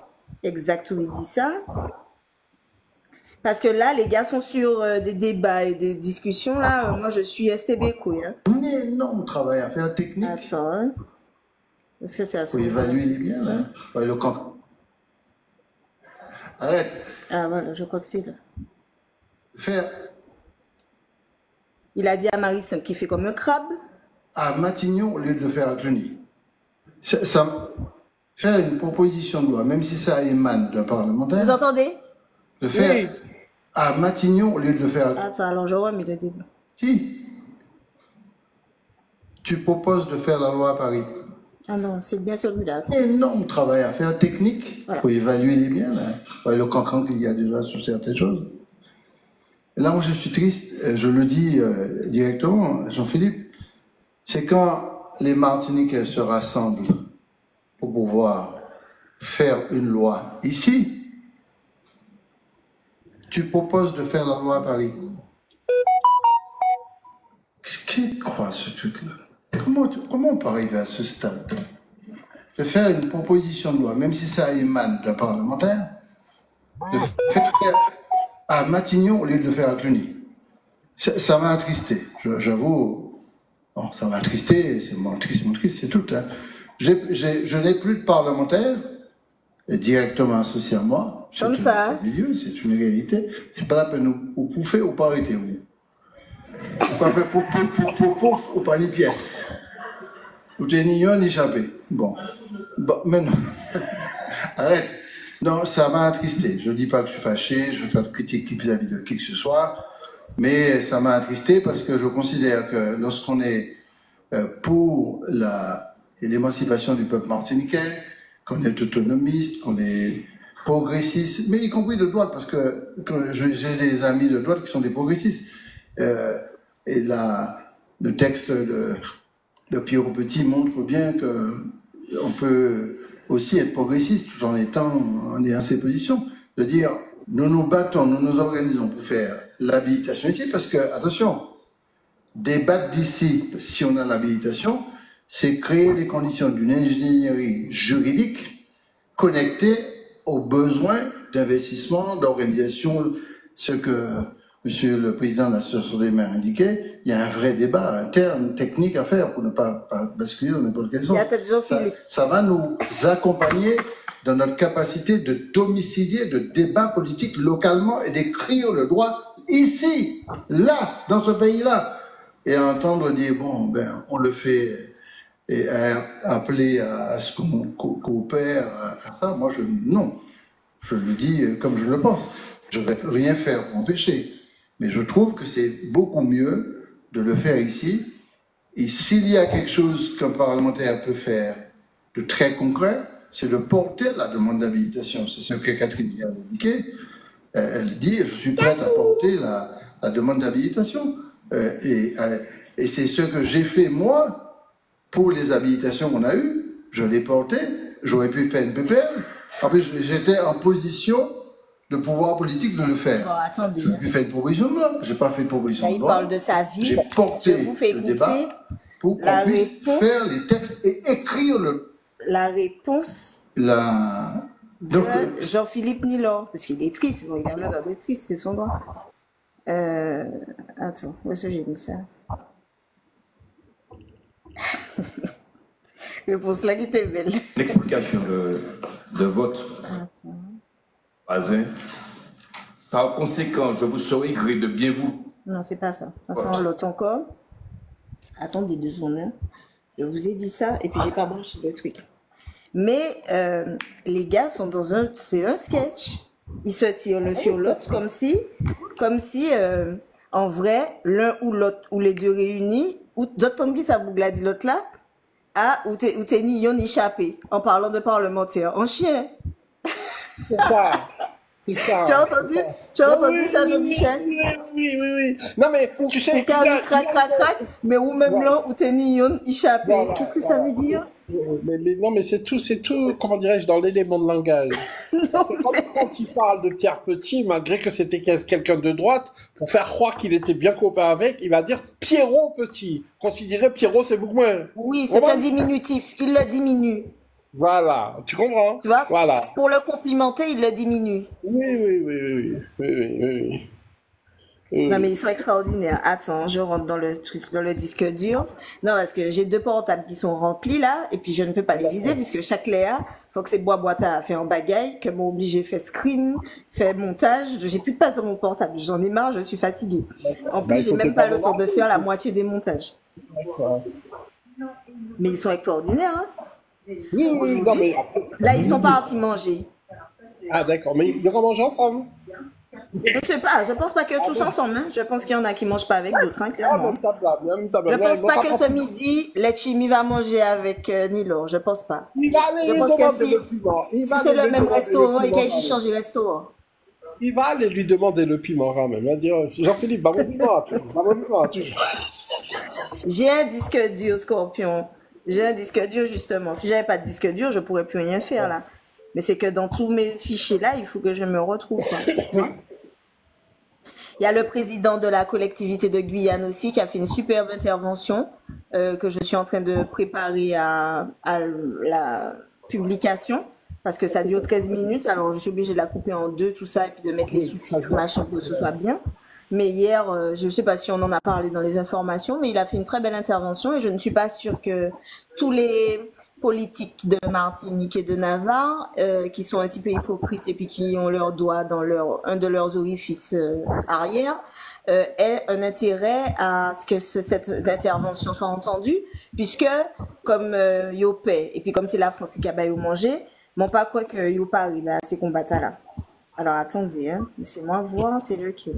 exact où il dit ça. Parce que là, les gars sont sur des débats et des discussions. Là, moi, je suis STB couille. Hein. Un énorme travail à faire technique. Attends, hein. Est-ce que c'est à ce Pour évaluer les biens, là. Ouais, le camp. Arrête. Ah, voilà, je crois que c'est là. Faire Il a dit à Marie qui fait comme un crabe. à Matignon au lieu de le faire à Cluny. Faire une proposition de loi, même si ça émane d'un parlementaire. Vous entendez? Le faire à Matignon au lieu de le faire à... Attends, alors je remets le débat. Si. Tu proposes de faire la loi à Paris. Ah non, c'est bien celui-là. Énorme travail à faire technique pour évaluer les biens, là. Ouais, le cancan qu'il y a déjà sur certaines choses. Et là où je suis triste, je le dis directement, Jean-Philippe, c'est quand les Martiniquais se rassemblent pour pouvoir faire une loi ici, tu proposes de faire la loi à Paris. Qu'est-ce qu'il croit ce truc-là? Comment on peut arriver à ce stade? De faire une proposition de loi, même si ça émane d'un parlementaire, de faire à Matignon au lieu de le faire à Cluny. Ça m'a attristé, j'avoue. Bon, ça m'a attristé, c'est mon triste, c'est tout. Hein. Je n'ai plus de parlementaire directement associé à moi. Comme ça. C'est une réalité. C'est pas la peine ou pouffer ou pas arrêter. Ou pas faire pouf ou pas ni pièce. Ou t'es ni un ni échappé. Bon, maintenant, arrête. Non, ça m'a attristé. Je ne dis pas que je suis fâché, je veux faire de critique vis-à-vis de qui que ce soit, mais ça m'a attristé parce que je considère que lorsqu'on est pour l'émancipation du peuple martiniquais, qu'on est autonomiste, qu'on est progressiste, mais y compris de droite, parce que j'ai des amis de droite qui sont des progressistes. Et là, le texte de Pierre Petit montre bien qu'on peut aussi être progressiste tout en ayant ses positions. De dire, nous nous battons, nous nous organisons pour faire l'habilitation ici, parce que, attention, débattre d'ici, si on a l'habilitation, c'est créer les conditions d'une ingénierie juridique connectée aux besoins d'investissement, d'organisation, ce que Monsieur le Président de l'Association des maires indiquait, il y a un vrai débat interne, technique à faire pour ne pas basculer dans n'importe quel sens. Ça va nous accompagner dans notre capacité de domicilier, de débat politique localement et d'écrire le droit ici, là, dans ce pays-là. Et entendre dire, bon, ben, on le fait et appeler à ce qu'on coopère à ça, moi, non. Je le dis comme je le pense. Je ne vais rien faire pour empêcher. Mais je trouve que c'est beaucoup mieux de le faire ici. Et s'il y a quelque chose qu'un parlementaire peut faire de très concret, c'est de porter la demande d'habilitation. C'est ce que Catherine a indiqué. Elle dit, je suis prête à porter la demande d'habilitation. Et c'est ce que j'ai fait, moi, pour les habilitations qu'on a eues. Je l'ai porté. J'aurais pu faire une PPL. En plus, j'étais en position de pouvoir politique de le faire. Bon, attendez. Je lui fais une proposition de loi. J'ai pas fait de proposition de loi. Il parle de sa vie. J'ai porté Je vous fais le débat pour qu'on puisse faire les textes et écrire la réponse donc, de Jean-Philippe Nilor. Parce qu'il est triste. Bon, il a l'air d'être triste, c'est son droit. Attends, où est-ce que j'ai mis ça? Réponse là qui était belle. L'explication de votre voisin. Par conséquent, je vous serai gré de bien vous. Non, c'est pas ça. De toute façon, l'autre encore. Attendez 2 secondes. Hein. Je vous ai dit ça et puis j'ai pas branché le truc. Mais les gars sont dans c'est un sketch. Ils se tirent l'un sur l'autre comme si en vrai, l'un ou l'autre, ou les deux réunis, ou d'autres qui ça bougle dit l'autre là, ou t'es ni yon échappé en parlant de parlementaire. En chien. C'est ça. C'est ça. Tu as entendu, c'est ça. tu as entendu Oui, ça, oui, Jean-Michel? oui. Non, mais tu sais, Ou carré, crac, crac, crac, mais ou même Voilà. là, où t'es nignon, échappé. Voilà, Qu'est-ce que ça veut dire? non, mais c'est tout, comment dirais-je, dans l'élément de langage. Quand il parle de Pierre Petit, malgré que c'était quelqu'un de droite, pour faire croire qu'il était bien copain avec, il va dire Pierrot Petit. Considérer Pierrot, c'est beaucoup moins. Oui, c'est Comment un diminutif. Il le diminue. Voilà, tu comprends? Tu vois? Voilà. Pour le complimenter, il le diminue. Oui. Non, mais ils sont extraordinaires. Attends, je rentre dans le truc, dans le disque dur. Non, parce que j'ai 2 portables qui sont remplis là, et puis je ne peux pas les vider, puisque chaque Léa, faut que c'est boîte à faire en bagaille, que m'ont obligé faire screen, faire montage. J'ai plus de place dans mon portable. J'en ai marre, je suis fatiguée. En plus, j'ai même pas le temps de faire la moitié des montages. Mais ils sont extraordinaires, hein. Oui, non, mais... Là, ils sont partis manger. Ah, d'accord, mais ils vont manger ensemble? Je ne sais pas, je pense pas que tous ensemble, hein. Je pense qu'il y en a qui mangent pas avec d'autres, hein, Ah, clairement. même table là, même table Je là. pense pas que ce midi, Letchimi va manger avec Nilo. Je pense pas. Il va aller Je lui pense que demander si, le piment. si c'est le même restaurant et qu'il change de restaurant. Il va aller lui demander le piment quand même. Il va dire Jean-Philippe, bah mon piment, toujours. J'ai un disque dur, Scorpion. J'ai un disque dur, justement. Si j'avais pas de disque dur, je pourrais plus rien faire, là. Mais c'est que dans tous mes fichiers, là, il faut que je me retrouve, quoi. Il y a le président de la collectivité de Guyane aussi qui a fait une superbe intervention que je suis en train de préparer à la publication parce que ça dure 13 minutes. Alors, je suis obligée de la couper en 2, tout ça, et puis de mettre les sous-titres, machin, pour que ce soit bien. Mais hier, je ne sais pas si on en a parlé dans les informations, mais il a fait une très belle intervention et je ne suis pas sûre que tous les politiques de Martinique et de Navarre, qui sont un petit peu hypocrites et puis qui ont leurs doigts dans un de leurs orifices arrière, aient un intérêt à ce que cette intervention soit entendue, puisque comme yo paie, et puis comme c'est la France qui a baillé au manger, bon pas quoi que yo pas arrive à ces combats-là. Alors attendez, hein, laissez-moi voir, c'est lequel.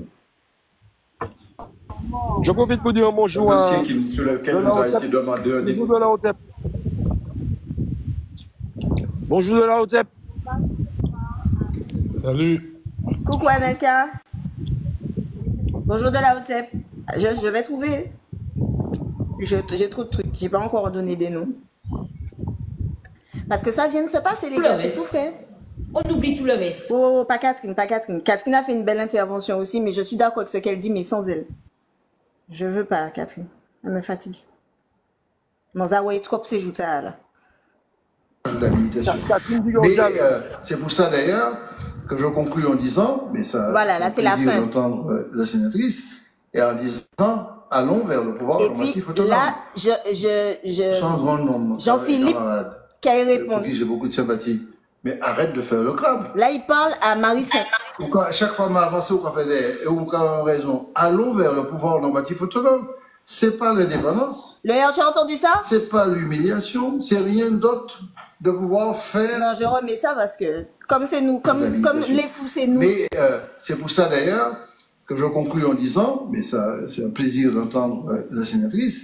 Je profite pour dire un bonjour à... Sur lequel vous avez été demandé un Bonjour de la Hotep. Bonjour de la Hotep. Salut. Coucou Anelka. Bonjour de la Hotep. Je vais trouver. J'ai trop de trucs. J'ai pas encore donné des noms. Parce que ça vient de se passer, les gars, c'est tout fait. On oublie tout le reste. Oh, pas Catherine, pas Catherine. Catherine a fait une belle intervention aussi, mais je suis d'accord avec ce qu'elle dit, mais sans elle. Je veux pas, Catherine. Elle me fatigue. Dans Zawaï, trop c'est jouté là. D'habilitation. Mais c'est pour ça d'ailleurs que je conclue en disant, mais ça voilà, là c'est la fin. D'entendre la sénatrice, et en disant, allons vers le pouvoir normatif autonome. Là, Sans grand nombre. Jean-Philippe, qu'elle répond. Pour qui j'ai beaucoup de sympathie. Mais arrête de faire le crabe. Là, il parle à Marie-Sept. Chaque fois m'a avancé au café et on a raison. Allons vers le pouvoir normatif autonome. C'est pas l'indépendance. Tu as entendu ça? C'est pas l'humiliation. C'est rien d'autre de pouvoir faire. Non, je remets ça parce que, comme c'est nous, comme les fous, c'est nous. Mais c'est pour ça d'ailleurs que je conclue en disant, mais ça, c'est un plaisir d'entendre la sénatrice,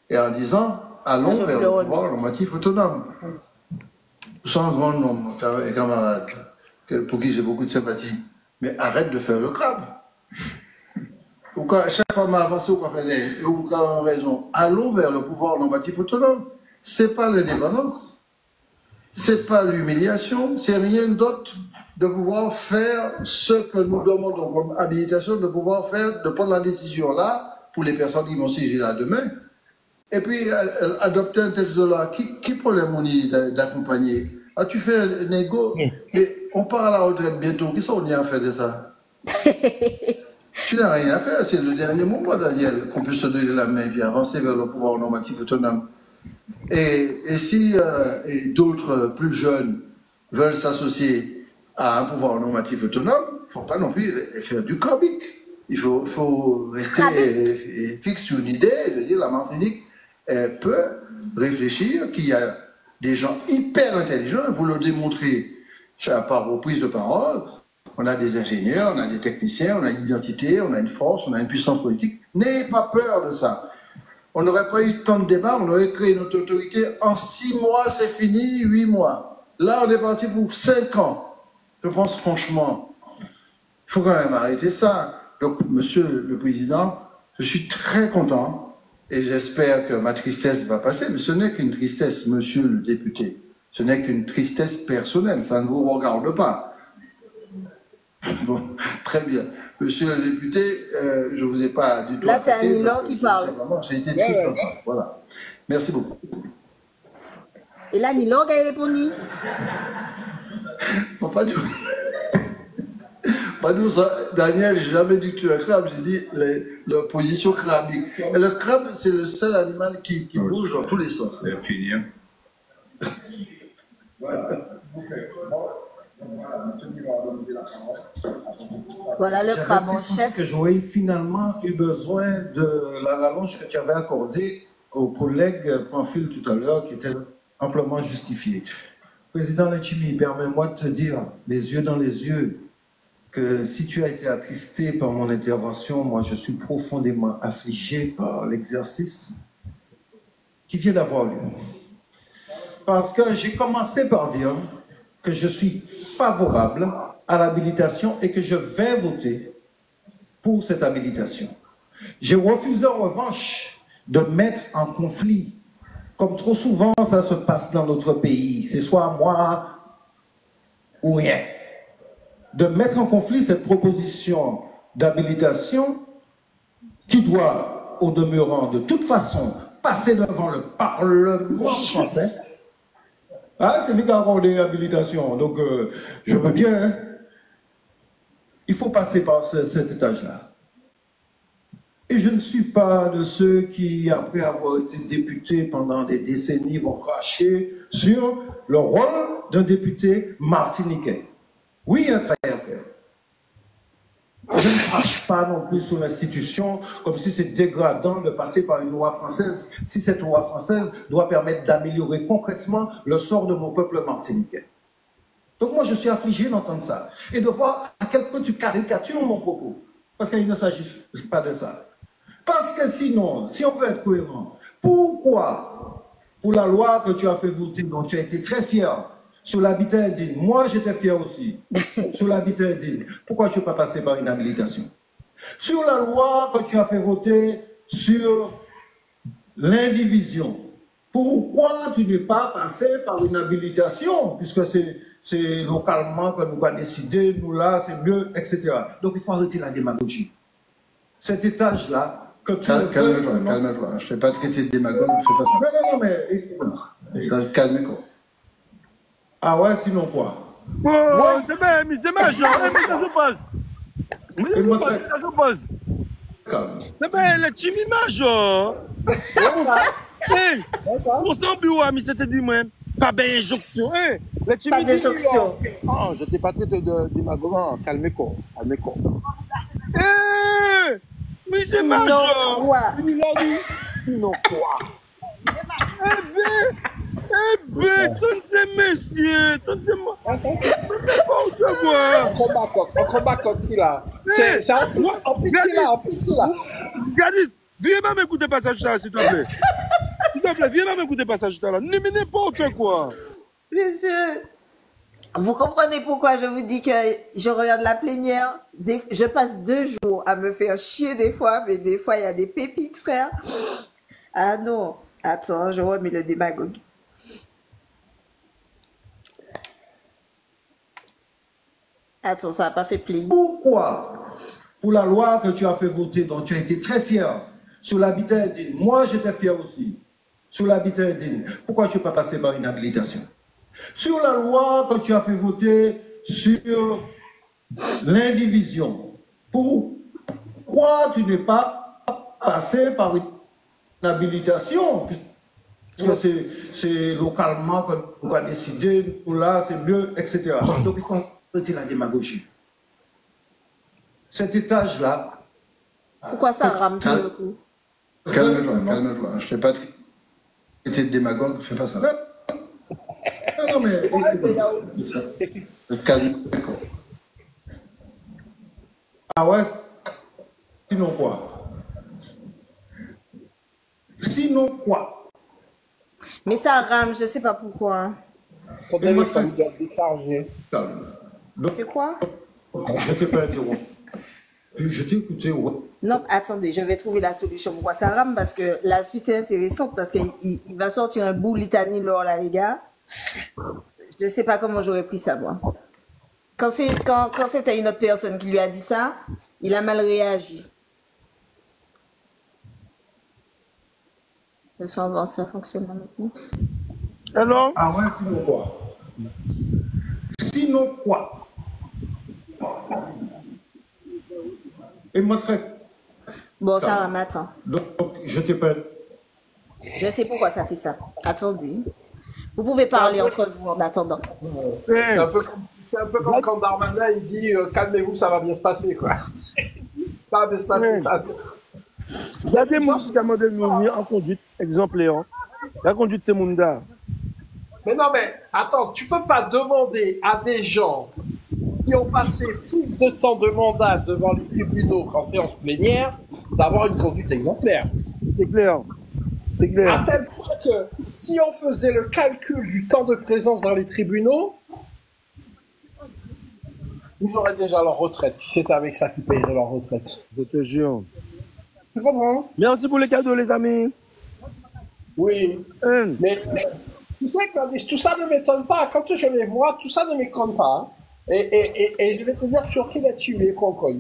et en disant, allons vers le pouvoir normatif autonome. Sans grand nombre, camarades, pour qui j'ai beaucoup de sympathie. Mais arrête de faire le crabe. Chaque fois m'a avancé au café et on a raison. Allons vers le pouvoir normatif autonome. C'est pas l'indépendance. C'est pas l'humiliation. C'est rien d'autre de pouvoir faire ce que nous demandons comme habilitation, de pouvoir faire, de prendre la décision là, pour les personnes qui vont siéger là demain. Et puis, adopter un texte de loi, qui problème on y d'accompagner? Ah, tu fais un égo, mais on part à la retraite bientôt, qu'est-ce qu'on y a fait de ça? Tu n'as rien à faire, c'est le dernier moment, Daniel, qu'on puisse se donner la main et puis avancer vers le pouvoir normatif autonome. Et si d'autres plus jeunes veulent s'associer à un pouvoir normatif autonome, il ne faut pas non plus faire du comique. Il faut rester fixe sur une idée, de dire la Martinique peut réfléchir, qu'il y a des gens hyper intelligents, vous le démontrez par vos prises de parole. On a des ingénieurs, on a des techniciens, on a une identité, on a une force, on a une puissance politique. N'ayez pas peur de ça. On n'aurait pas eu tant de débats, on aurait créé notre autorité en 6 mois, c'est fini, 8 mois. Là, on est parti pour 5 ans. Je pense franchement Il faut quand même arrêter ça. Donc, Monsieur le Président, je suis très content et j'espère que ma tristesse va passer, mais ce n'est qu'une tristesse, Monsieur le député. Ce n'est qu'une tristesse personnelle, ça ne vous regarde pas. Bon, très bien. Monsieur le député, je ne vous ai pas du tout... Là, c'est Annie-Laure qui parle. J'ai été très content. Voilà. Merci beaucoup. Et là, Annie-Laure a répondu. Non, pas du tout. Pas du tout, ça. Daniel, j'ai jamais dit que tu es un crabe, j'ai dit la position crabique. Et le crabe, c'est le seul animal qui bouge dans tous les sens. C'est fini. Hein. Voilà le crabe en chef. Que j'aurais finalement eu besoin de la rallonge que tu avais accordée au collègue Pamphile tout à l'heure, qui était amplement justifiée. Président Letchimi, permets-moi de te dire, les yeux dans les yeux, que si tu as été attristé par mon intervention, moi je suis profondément affligé par l'exercice qui vient d'avoir lieu. Parce que j'ai commencé par dire que je suis favorable à l'habilitation et que je vais voter pour cette habilitation. J'ai refusé en revanche de mettre en conflit, comme trop souvent ça se passe dans notre pays, c'est soit moi ou rien, de mettre en conflit cette proposition d'habilitation qui doit, au demeurant de toute façon, passer devant le Parlement français. Ah, c'est lui qui a accordé l'habilitation, donc je veux bien. Hein. Il faut passer par cet étage-là. Et je ne suis pas de ceux qui, après avoir été député pendant des décennies, vont cracher sur le rôle d'un député martiniquais. Oui, il y a un travail à faire. Je ne crache pas non plus sur l'institution comme si c'est dégradant de passer par une loi française, si cette loi française doit permettre d'améliorer concrètement le sort de mon peuple martiniquais. Donc moi, je suis affligé d'entendre ça et de voir à quel point tu caricatures mon propos. Parce qu'il ne s'agit pas de ça. Parce que sinon, si on veut être cohérent, pourquoi, pour la loi que tu as fait voter, dont tu as été très fier, sur l'habitat indigne, moi j'étais fier aussi, sur l'habitat indigne, pourquoi tu ne peux pas passer par une habilitation? Sur la loi que tu as fait voter sur l'indivision, pourquoi tu n'es pas passé par une habilitation? Puisque c'est localement que nous avons décidé, nous là, c'est mieux, etc. Donc il faut arrêter la démagogie. Cet étage-là, que tu... Calme-toi, calme-toi. Je ne fais pas traiter de démagogue, je ne fais pas ça. Non, mais... Calme-toi. Ah ouais, sinon quoi? Oh, c'est bien, mais c'est majeur. Mais ça se passe. Mais ça se passe, ça se passe. C'est bien, le Chimi major. Hey, on s'en bureau, mais c'était dit moi. Pas bien injonction. Hey, le Chimi. Pas d'injonction. Ah, je t'ai pas traité de démagogue. Calme-toi, calme-toi. Hey, mais c'est major. Sinon quoi? Eh bien, tous ces messieurs, tous ces... On combat contre qui là? C'est en petit là. Gladys, viens même écouter le passage là, s'il te plaît. S'il te plaît, viens même écouter le passage là. N'importe quoi. Monsieur, vous comprenez pourquoi je vous dis que je regarde la plénière? Je passe 2 jours à me faire chier des fois, mais des fois il y a des pépites, frère. Ah non, attends, je remets le démagogue. Attends, ça n'a pas fait plaisir. Pourquoi, pour la loi que tu as fait voter, dont tu as été très fier, sur l'habitat indigne, moi j'étais fier aussi, sur l'habitat indigne, pourquoi tu ne peux pas passer par une habilitation? Sur la loi que tu as fait voter sur l'indivision, pourquoi tu n'es pas passé par une habilitation? Parce que c'est localement qu'on va décider, pour là c'est mieux, etc. Donc il faut arrêter la démagogie. Cet étage-là... Pourquoi ça rame tout le coup? Calme-toi, calme-toi. Je ne fais pas traiter de démagogue, je ne fais pas ça. Non, mais... Calme-toi. Ah ouais? Sinon quoi? Sinon quoi? Mais ça rame, je ne sais pas pourquoi. Ton téléphone doit décharger. C'est quoi? Je t'ai pas interrompu. Je t'ai écouté, ouais. Non, attendez, je vais trouver la solution. Pourquoi ça rame? Parce que la suite est intéressante, parce qu'il va sortir un bout litanie là, les gars. Je ne sais pas comment j'aurais pris ça, moi. Quand c'était une autre personne qui lui a dit ça, il a mal réagi. Je suis en ça fonctionne maintenant. Alors? Ah ouais, sinon quoi? Sinon quoi? Et moi, très. Bon, ça rame, attends. Donc, je t'ai pas. Je sais pourquoi ça fait ça. Attendez. Vous pouvez parler entre vous en attendant. C'est un peu comme quand Darmanin il dit calmez-vous, ça va bien se passer, quoi. Ça va bien se passer, ça. Il y a des gens qui demandent de nous venir en conduite exemplaire. La conduite, c'est Munda. Mais non, mais attends, tu peux pas demander à des gens qui ont passé plus de temps de mandat devant les tribunaux qu'en séance plénière d'avoir une conduite exemplaire. C'est clair. C'est clair. À tel point que si on faisait le calcul du temps de présence dans les tribunaux, ils auraient déjà leur retraite. Si c'était avec ça qu'ils payeraient leur retraite. Je te jure. Tu comprends? Merci pour les cadeaux, les amis. Oui. Mais tu sais que tout ça ne m'étonne pas. Quand je les vois, tout ça ne m'étonne pas. Et je vais te dire surtout les Chimie et Concon.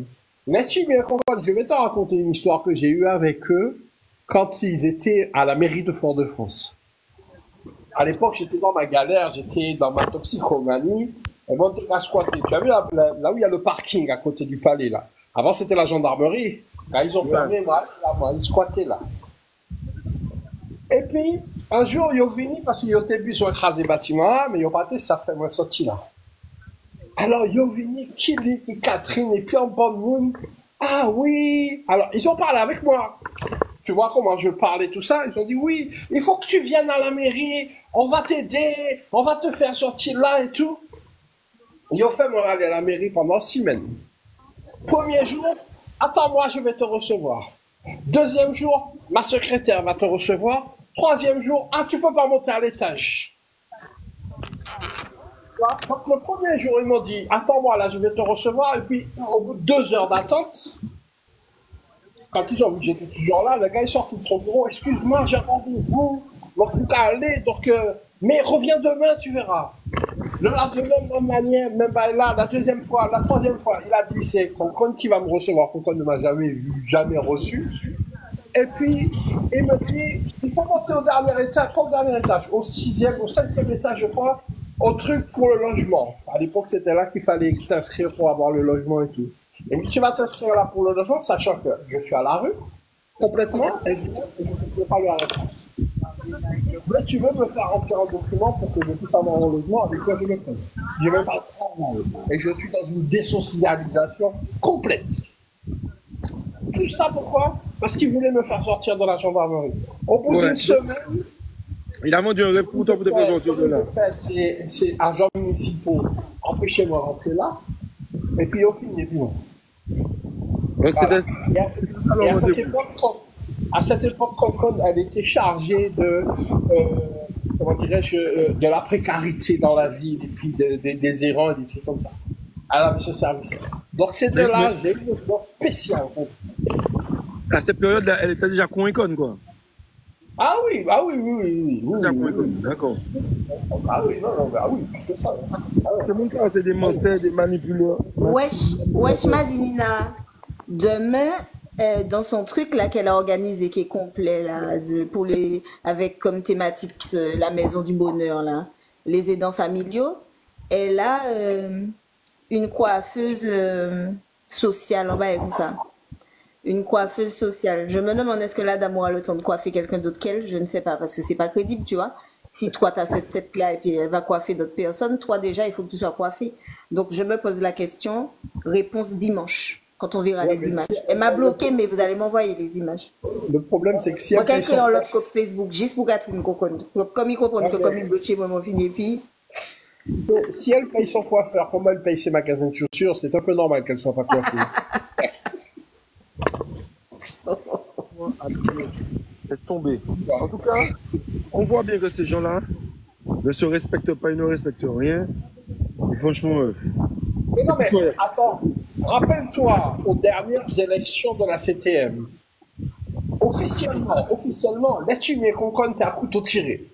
Les Chimie et Concon, je vais te raconter une histoire que j'ai eue avec eux quand ils étaient à la mairie de Fort-de-France. À l'époque, j'étais dans ma galère, j'étais dans ma toxicomanie. Et bon, t'es à squatter. Tu as vu là où il y a le parking à côté du palais là. Avant, c'était la gendarmerie. Quand ils ont fermé, moi, ils squattaient là. Et puis, un jour, ils ont venu parce qu'ils ont début, ils ont écrasé le bâtiment, mais ils ont pas été, ça fait moins sorti là. Alors, ils ont venu, Kili, Catherine, et puis en bon monde. Ah oui! Alors, ils ont parlé avec moi. Tu vois comment je parlais, tout ça? Ils ont dit oui, il faut que tu viennes à la mairie, on va t'aider, on va te faire sortir là et tout. Ils ont fait me aller à la mairie pendant 6 semaines. Premier jour, attends-moi, je vais te recevoir. Deuxième jour, ma secrétaire va te recevoir. Troisième jour, ah, tu peux pas monter à l'étage. Donc le premier jour, ils m'ont dit, attends-moi, là, je vais te recevoir. Et puis, au bout de 2 heures d'attente, quand ils ont vu que j'étais toujours là, le gars est sorti de son bureau. Excuse-moi, j'ai rendez-vous. Donc, tu qu'à aller. Donc, mais reviens demain, tu verras. Le lendemain, même manière, même là, la deuxième fois, la troisième fois, il a dit c'est Concon qui va me recevoir. Concon ne m'a jamais vu, jamais reçu. Et puis, il me dit il faut monter au dernier étage, pas au dernier étage, au 6e, au 5e étage, je crois, au truc pour le logement. À l'époque, c'était là qu'il fallait t'inscrire pour avoir le logement et tout. Et puis tu vas t'inscrire là pour le logement, sachant que je suis à la rue, complètement, et je ne peux pas le arrêter. Mais tu veux me faire remplir un document pour que je puisse avoir un logement avec quoi je le prends. Je vais pas le prendre. Et je suis dans une désocialisation complète. Tout ça pourquoi? Parce qu'ils voulaient me faire sortir de la gendarmerie. Au bout d'une semaine, il a vendu un rêve pour toi pour te faire sortir de là. C'est agents municipaux, empêchez-moi de rentrer là. Et puis au final, et puis non. Donc voilà. À cette époque, Concon, elle était chargée de, comment dirais-je, de la précarité dans la ville et puis des errants et des trucs comme ça. Elle avait ce service. Donc ces deux-là, j'ai eu une offre spéciale contre. À cette période-là, elle était déjà convaincante, quoi. Ah oui. D'accord. Ah oui, non, ah oui, plus que ça. C'est mon cas, c'est des menteurs, des manipulateurs. Wesh Madinina, demain, dans son truc là qu'elle a organisé, qui est complet là, avec comme thématique la maison du bonheur là, les aidants familiaux, elle a une coiffeuse sociale, on va dire comme ça. Une coiffeuse sociale. Je me demande, est-ce que la dame aura le temps de coiffer quelqu'un d'autre qu'elle? Je ne sais pas, parce que c'est pas crédible, tu vois. Si toi, tu as cette tête-là et puis elle va coiffer d'autres personnes, toi déjà, il faut que tu sois coiffé. Donc, je me pose la question, réponse dimanche, quand on verra les images. Elle m'a bloqué, mais vous allez m'envoyer les images. Le problème, c'est que si elle paye son... l'autre code Facebook, juste pour Catherine Cocon. Comme il comprend que comme il bloque chez moi, mon fini, et puis... Si elle paye son coiffeur, comment elle paye ses magasins de chaussures, c'est un peu normal qu'elle soit pas coiffée. Laisse tomber. En tout cas, on voit bien que ces gens-là ne se respectent pas, ils ne respectent rien. Et franchement, Mais non, mais attends, rappelle-toi aux dernières élections de la CTM. Officiellement, Letchimy et Concon étaient à couteau tiré.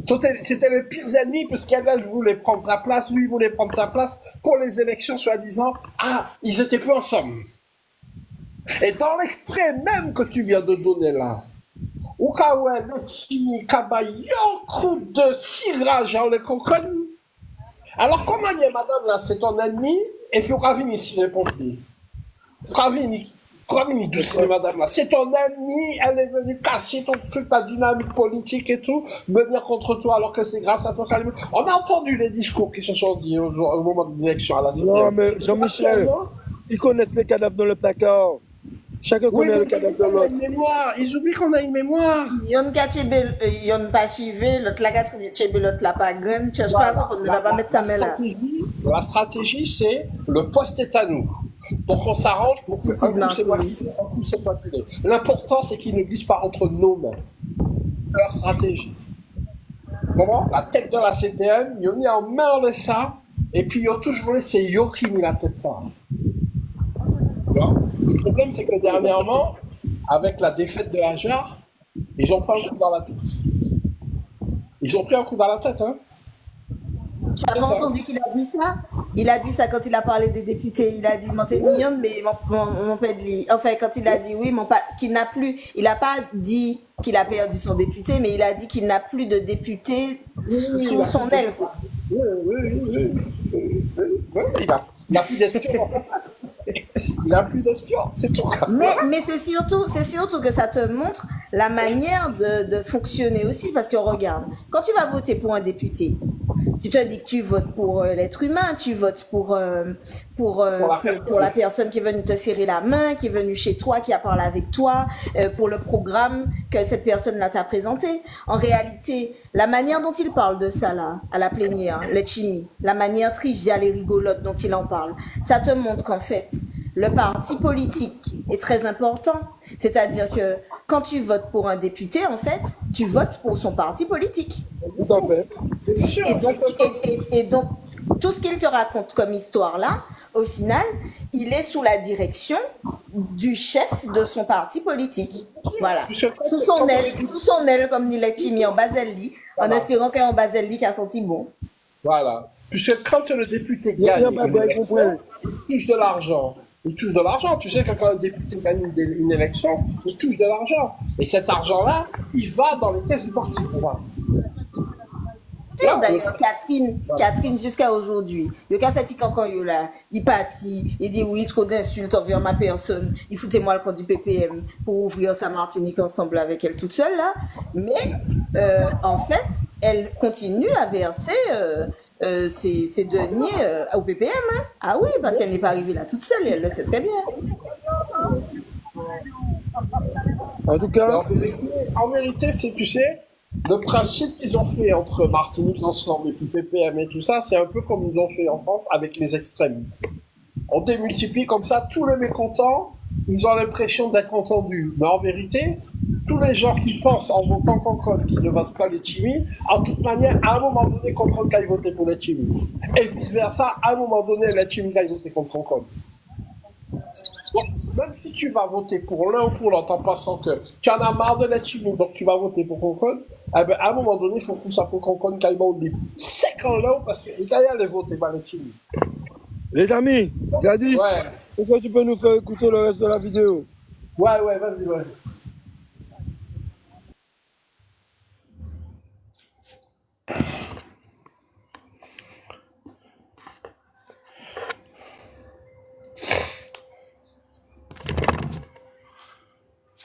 C'était les pires ennemis parce qu'elle voulait prendre sa place, lui voulait prendre sa place pour les élections, soi-disant. Ah, ils étaient plus ensemble. Et dans l'extrait même que tu viens de donner là, où Letchimy Kabayon coup de cirage en le Concon. Alors comment dire, madame là, c'est ton ennemi, et puis Ravini s'y répond plus. Ravini, doucement, madame là, c'est ton ennemi, elle est venue casser ton truc, ta dynamique politique et tout, venir contre toi alors que c'est grâce à toi qu'elle... On a entendu les discours qui se sont dit au moment de l'élection à la CTM. Non, mais Jean-Michel, ils connaissent les cadavres dans le placard. Chacun connaît le cadavre de l'autre. Ils oublient qu'on a une mémoire. Yon pas chivé, l'autre la gâte, l'autre la pas graine, cherche pas, on ne va pas mettre ta main là. La stratégie, c'est le poste est à nous. Donc on s'arrange pour que un coup c'est toi qui l'es. L'important, c'est qu'ils ne glissent pas entre nos mains. Leur stratégie. Comment? La tête de la CTM, ils ont mis en main de ça, et puis ils ont toujours laissé Yo qui mis la tête de ça. Le problème, c'est que dernièrement, avec la défaite de Hajar, ils ont pris un coup dans la tête. Ils ont pris un coup dans la tête, hein. Tu as entendu qu'il a dit ça? Il a dit ça quand il a parlé des députés. Il a dit, mais mon père de lui. Enfin, quand il a dit oui, qu'il n'a plus. Il n'a pas dit qu'il a perdu son député, mais il a dit qu'il n'a plus de député sous son aile, quoi. Oui. Il n'a plus d'espion. Il n'a plus d'espion, c'est tout. Mais c'est surtout que ça te montre la manière de fonctionner aussi, parce que regarde, quand tu vas voter pour un député, tu te dis que tu votes pour l'être humain, tu votes pour la personne qui est venue te serrer la main, qui est venue chez toi, qui a parlé avec toi, pour le programme que cette personne-là t'a présenté. En réalité, la manière dont il parle de ça là, à la plénière, Letchimy, la manière triviale et rigolote dont il en parle, ça te montre qu'en fait, le parti politique est très important. C'est-à-dire que quand tu votes pour un député, en fait, tu votes pour son parti politique. Tout à fait. Et donc, tout ce qu'il te raconte comme histoire là, au final, il est sous la direction du chef de son parti politique. Voilà. Sous son aile, comme dit Letchimy, en Baselli, en espérant qu'en Baselli qui a senti bon. Voilà. Puisque quand le député gagne, il touche de l'argent. Il touche de l'argent. Tu sais que quand un député gagne une élection, il touche de l'argent. Et cet argent-là, il va dans les caisses du parti. D'ailleurs, Catherine, jusqu'à aujourd'hui, le café quand il partit, il dit oui, trop d'insultes envers ma personne, il foutait moi le compte du PPM pour ouvrir sa Martinique ensemble avec elle toute seule là. Mais en fait, elle continue à verser ses deniers au PPM. Hein. Ah oui, parce qu'elle n'est pas arrivée là toute seule, et elle le sait très bien. En tout cas, en vérité, c'est, tu sais, le principe qu'ils ont fait entre Martinique ensemble et puis PPM et tout ça, c'est un peu comme ils ont fait en France avec les extrêmes. On démultiplie comme ça, tous les mécontents, ils ont l'impression d'être entendus. Mais en vérité, tous les gens qui pensent en votant Concon qu'ils ne votent pas Letchimy, en toute manière, à un moment donné, Concon qu'à voter pour Letchimy. Et vice versa, à un moment donné, Letchimy qu'à voter contre Concon. Donc, même si tu vas voter pour l'un ou pour l'autre en pensant que tu en as marre de Letchimy, donc tu vas voter pour Concon, eh ben, à un moment donné, il faut que ça pour Concon qu'à voter sec en l'eau parce qu'il y a les voter par Letchimy. Les amis, Gladys, ouais. Est-ce que tu peux nous faire écouter le reste de la vidéo? Ouais, vas-y, ouais.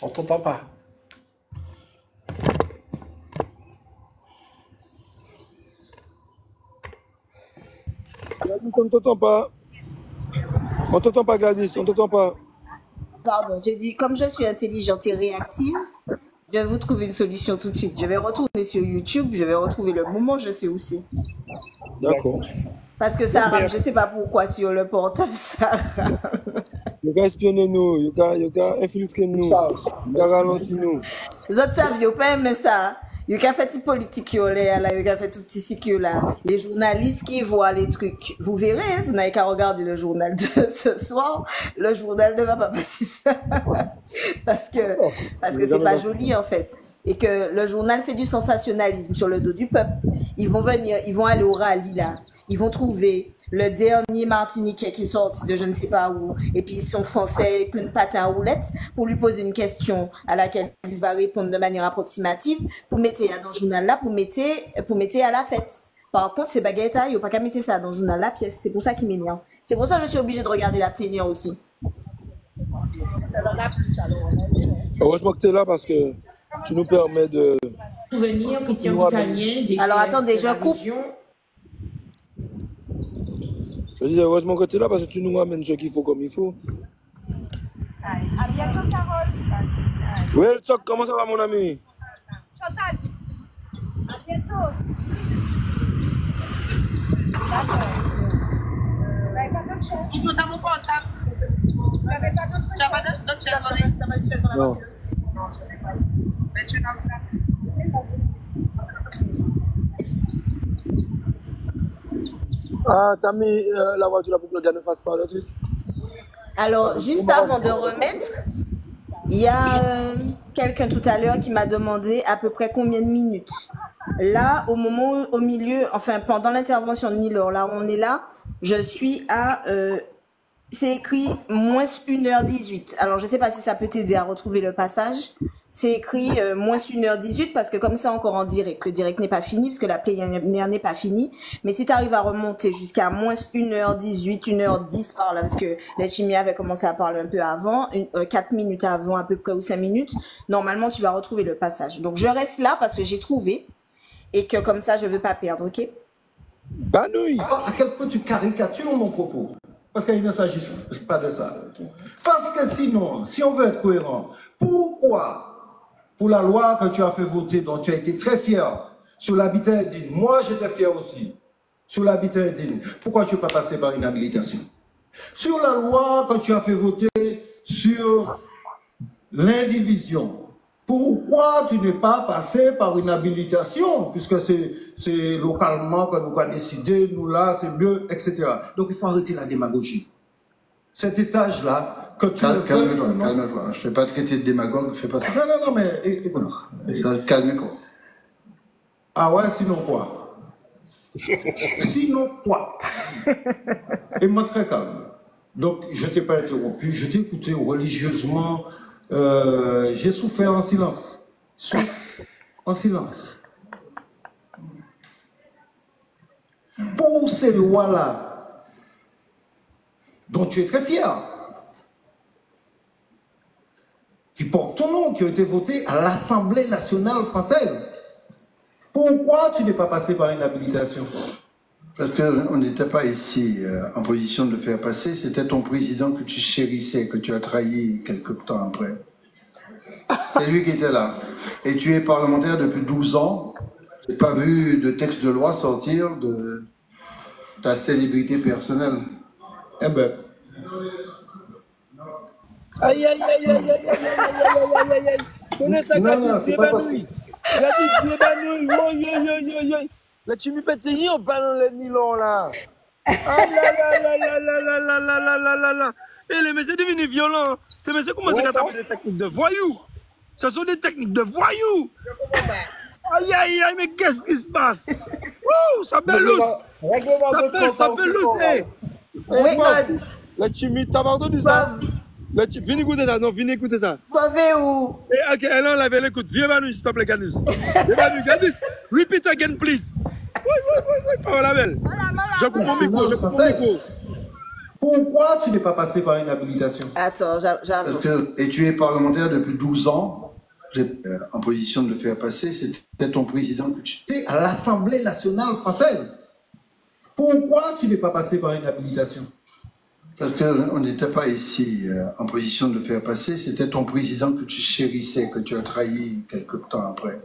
On t'entend pas. Gladys, on ne t'entend pas. On t'entend pas, Gladys, on t'entend pas. Pardon, j'ai dit, comme je suis intelligente et réactive, je vais vous trouver une solution tout de suite. Je vais retourner sur YouTube, je vais retrouver le moment, je sais où c'est. D'accord. Parce que ça rame, je ne sais pas pourquoi sur le portable, ça rame. Il a espionné nous, il a infiltré nous, il a ralenti nous. Les autres savent, ils n'ont pas aimé ça. Il y a fait toute politique, là, il y a fait tout petit là. Les journalistes qui voient les trucs, vous verrez, hein, vous n'avez qu'à regarder le journal de ce soir. Le journal ne va pas passer ça. parce que c'est pas joli, en fait. Et que le journal fait du sensationnalisme sur le dos du peuple. Ils vont venir, ils vont aller au rallye, là. Ils vont trouver le dernier Martiniquais qui est sorti de je ne sais pas où, et puis son français plein de pâte à roulettes, pour lui poser une question à laquelle il va répondre de manière approximative, pour mettre dans le journal là, pour mettre à la fête. Par contre, ces baguettes, il n'y a pas qu'à mettre ça dans le journal là, pièce. C'est pour ça qu'il m'énerve. C'est pour ça que je suis obligée de regarder la plénière aussi. Heureusement que tu es là parce que tu nous permets de... Souvenirs, Christian Italien, des alors attendez, je coupe. Je dis heureusement que tu es là parce que tu nous ramènes ce qu'il faut comme il faut. À bientôt, Carole. Oui, Tsoc, comment ça va, mon ami? Chantal, à bientôt. D'accord. Vous n'avez pas d'autre chose? Tu as mon portable. Vous n'avez pas d'autre chose? Tu n'as pas d'autre chose? Non. Mais tu n'as pas. Ah, t'as mis la voiture là pour que le gars ne fasse pas le truc? Alors, juste avant de remettre, il y a quelqu'un tout à l'heure qui m'a demandé à peu près combien de minutes. Là, au milieu, enfin, pendant l'intervention de Nilor, là où on est là, je suis à, c'est écrit moins 1h18. Alors, je sais pas si ça peut t'aider à retrouver le passage. C'est écrit moins 1h18 parce que comme ça encore en direct. Le direct n'est pas fini parce que la plénière n'est pas finie. Mais si tu arrives à remonter jusqu'à moins 1h18, 1h10 par là, parce que les chimies avaient commencé à parler un peu avant, 4 minutes avant à peu près ou 5 minutes, normalement tu vas retrouver le passage. Donc je reste là parce que j'ai trouvé et que comme ça je veux pas perdre, ok? Banouille! À quel point tu caricatures mon propos? Parce qu'il ne s'agit pas de ça. Parce que sinon, si on veut être cohérent, pourquoi, pour la loi que tu as fait voter, dont tu as été très fier, sur l'habitat indigne, moi j'étais fier aussi, sur l'habitat indigne, pourquoi tu n'es pas passé par une habilitation? Sur la loi que tu as fait voter sur l'indivision, pourquoi tu n'es pas passé par une habilitation, puisque c'est localement que nous avons décidé, nous là, c'est mieux, etc. Donc il faut arrêter la démagogie. Cet étage-là, que tu calme-toi, calme-toi. Je ne vais pas traiter de démagogue, fais pas ça. Non, mais écoute. Calme-toi. Ah ouais, sinon quoi? Sinon quoi? Et moi très calme. Donc je ne t'ai pas interrompu, je t'ai écouté religieusement. J'ai souffert en silence. En silence. Pour ces lois-là, dont tu es très fier, qui portent ton nom, qui ont été votées à l'Assemblée nationale française, pourquoi tu n'es pas passé par une habilitation? Parce qu'on n'était pas ici en position de le faire passer, c'était ton président que tu chérissais, que tu as trahi quelque temps après. C'est lui qui était là. Et tu es parlementaire depuis 12 ans. Je n'ai pas vu de texte de loi sortir de ta célébrité personnelle. Eh ben. Aïe, aïe, aïe, aïe, aïe, aïe, aïe, aïe, aïe. Connais ça, Non, c'est pas possible. Il a dit ébanouille. Là, tu me pètes, c'est rien, pas dans les nylons, là. Aïe, là. Et les messieurs sont devenus violents. Ces messieurs commencent à taper des techniques de voyous. Ce sont des techniques de voyous. Aïe, mais qu'est-ce qui se passe? Ouh, ça belousse. Ça belousse. Oui, Là, tu me t'as entendu ça? Là, viens écouter ça. Non, viens écouter ça. Mauvais où? Ok, elle enlève l'écoute. Viens, Manu, s'il te plaît, Gandis. Gandis. Repeat again, please. Oui, parole la belle. Je coupe mon micro, Pourquoi tu n'es pas passé par une habilitation? Attends, j'avance. Et tu es parlementaire depuis 12 ans, en position de le faire passer, c'était ton président que tu... Tu es à l'Assemblée nationale française. Pourquoi tu n'es pas passé par une habilitation? Parce qu'on n'était pas ici en position de le faire passer, c'était ton président que tu chérissais, que tu as trahi quelque temps après.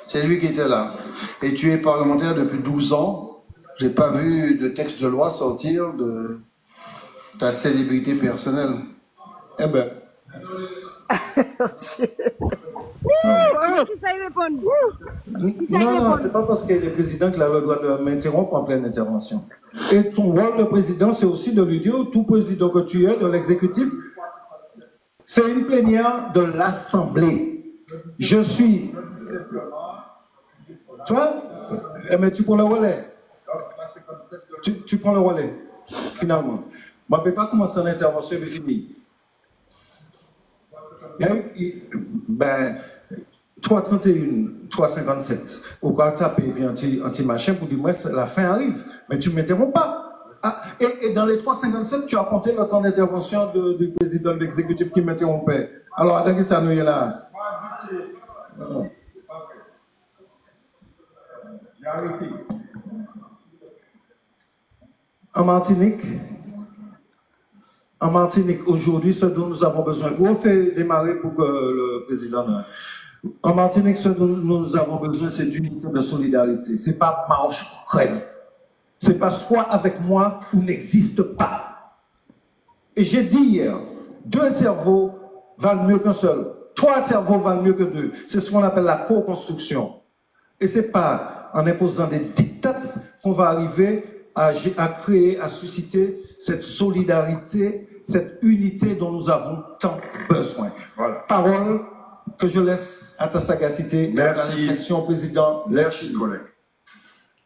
C'est lui qui était là. Et tu es parlementaire depuis 12 ans, j'ai pas vu de texte de loi sortir de ta célébrité personnelle. Eh ben. Qui ça y répond? Non, c'est pas parce qu'il est président qu'il a le droit de m'interrompre en pleine intervention. Et ton rôle de président, c'est aussi de lui dire, tout président que tu es de l'exécutif, c'est une plénière de l'Assemblée. Je suis... Toi, mais tu prends le relais. Tu prends le relais, finalement. Je ne peux pas commencer l'intervention et finir. Ben, 331, 357. Au cas où taper anti-machin pour dire, moi, la fin arrive. Mais tu ne m'interromps pas. Ah, et dans les 357, tu as compté le temps d'intervention du président de l'exécutif qui m'interrompait. Alors, attends que ça nous est là. En Martinique, aujourd'hui, ce dont nous avons besoin, vous faites démarrer pour que le président... En Martinique, ce dont nous avons besoin, c'est d'unité, de solidarité. C'est pas marche, crève. C'est pas soit avec moi ou n'existe pas. Et j'ai dit hier, 2 cerveaux valent mieux qu'un seul. 3 cerveaux valent mieux que 2. C'est ce qu'on appelle la co-construction. Et c'est pas en imposant des dictats qu'on va arriver à créer, à susciter cette solidarité, cette unité dont nous avons tant besoin. Voilà. Parole que je laisse à ta sagacité. Merci. La réflexion, président. Merci, collègue.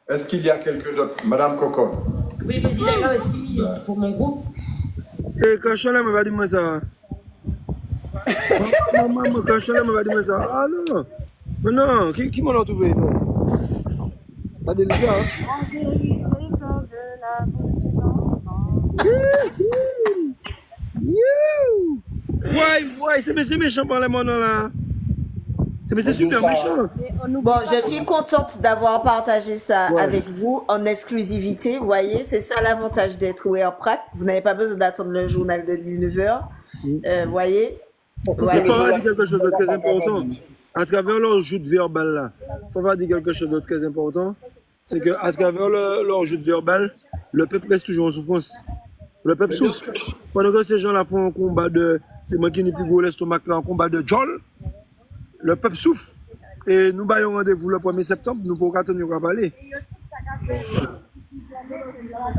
Est-ce qu'il y a quelqu'un d'autre? Madame Coconne. Oui, président, là aussi, pour mon groupe. Et quand je suis là, je vais dire ça. Maman, quand je suis là, je vais dire ça. Ah non. Mais non, qui m'a trouvé? Ça délicat, hein? En vérité, sort de la bouche des enfants. Ouais, c'est méchant par les mots là. C'est super méchant. Bon, je suis contente d'avoir partagé ça avec vous en exclusivité. Vous voyez, c'est ça l'avantage d'être au Airprac. Vous n'avez pas besoin d'attendre le journal de 19h. Vous voyez. Il faut dire quelque chose de très important. À travers leur joute verbale là, il faut dire quelque chose de très important. C'est qu'à travers leur joute verbale, le peuple reste toujours en souffrance. Le peuple souffre. Pendant que ces gens-là font un combat de... C'est moi qui n'ai plus gros l'estomac là, un combat de Jol. Le peuple souffre. Et nous avons rendez-vous le 1er septembre, nous pourrons tenir à parler.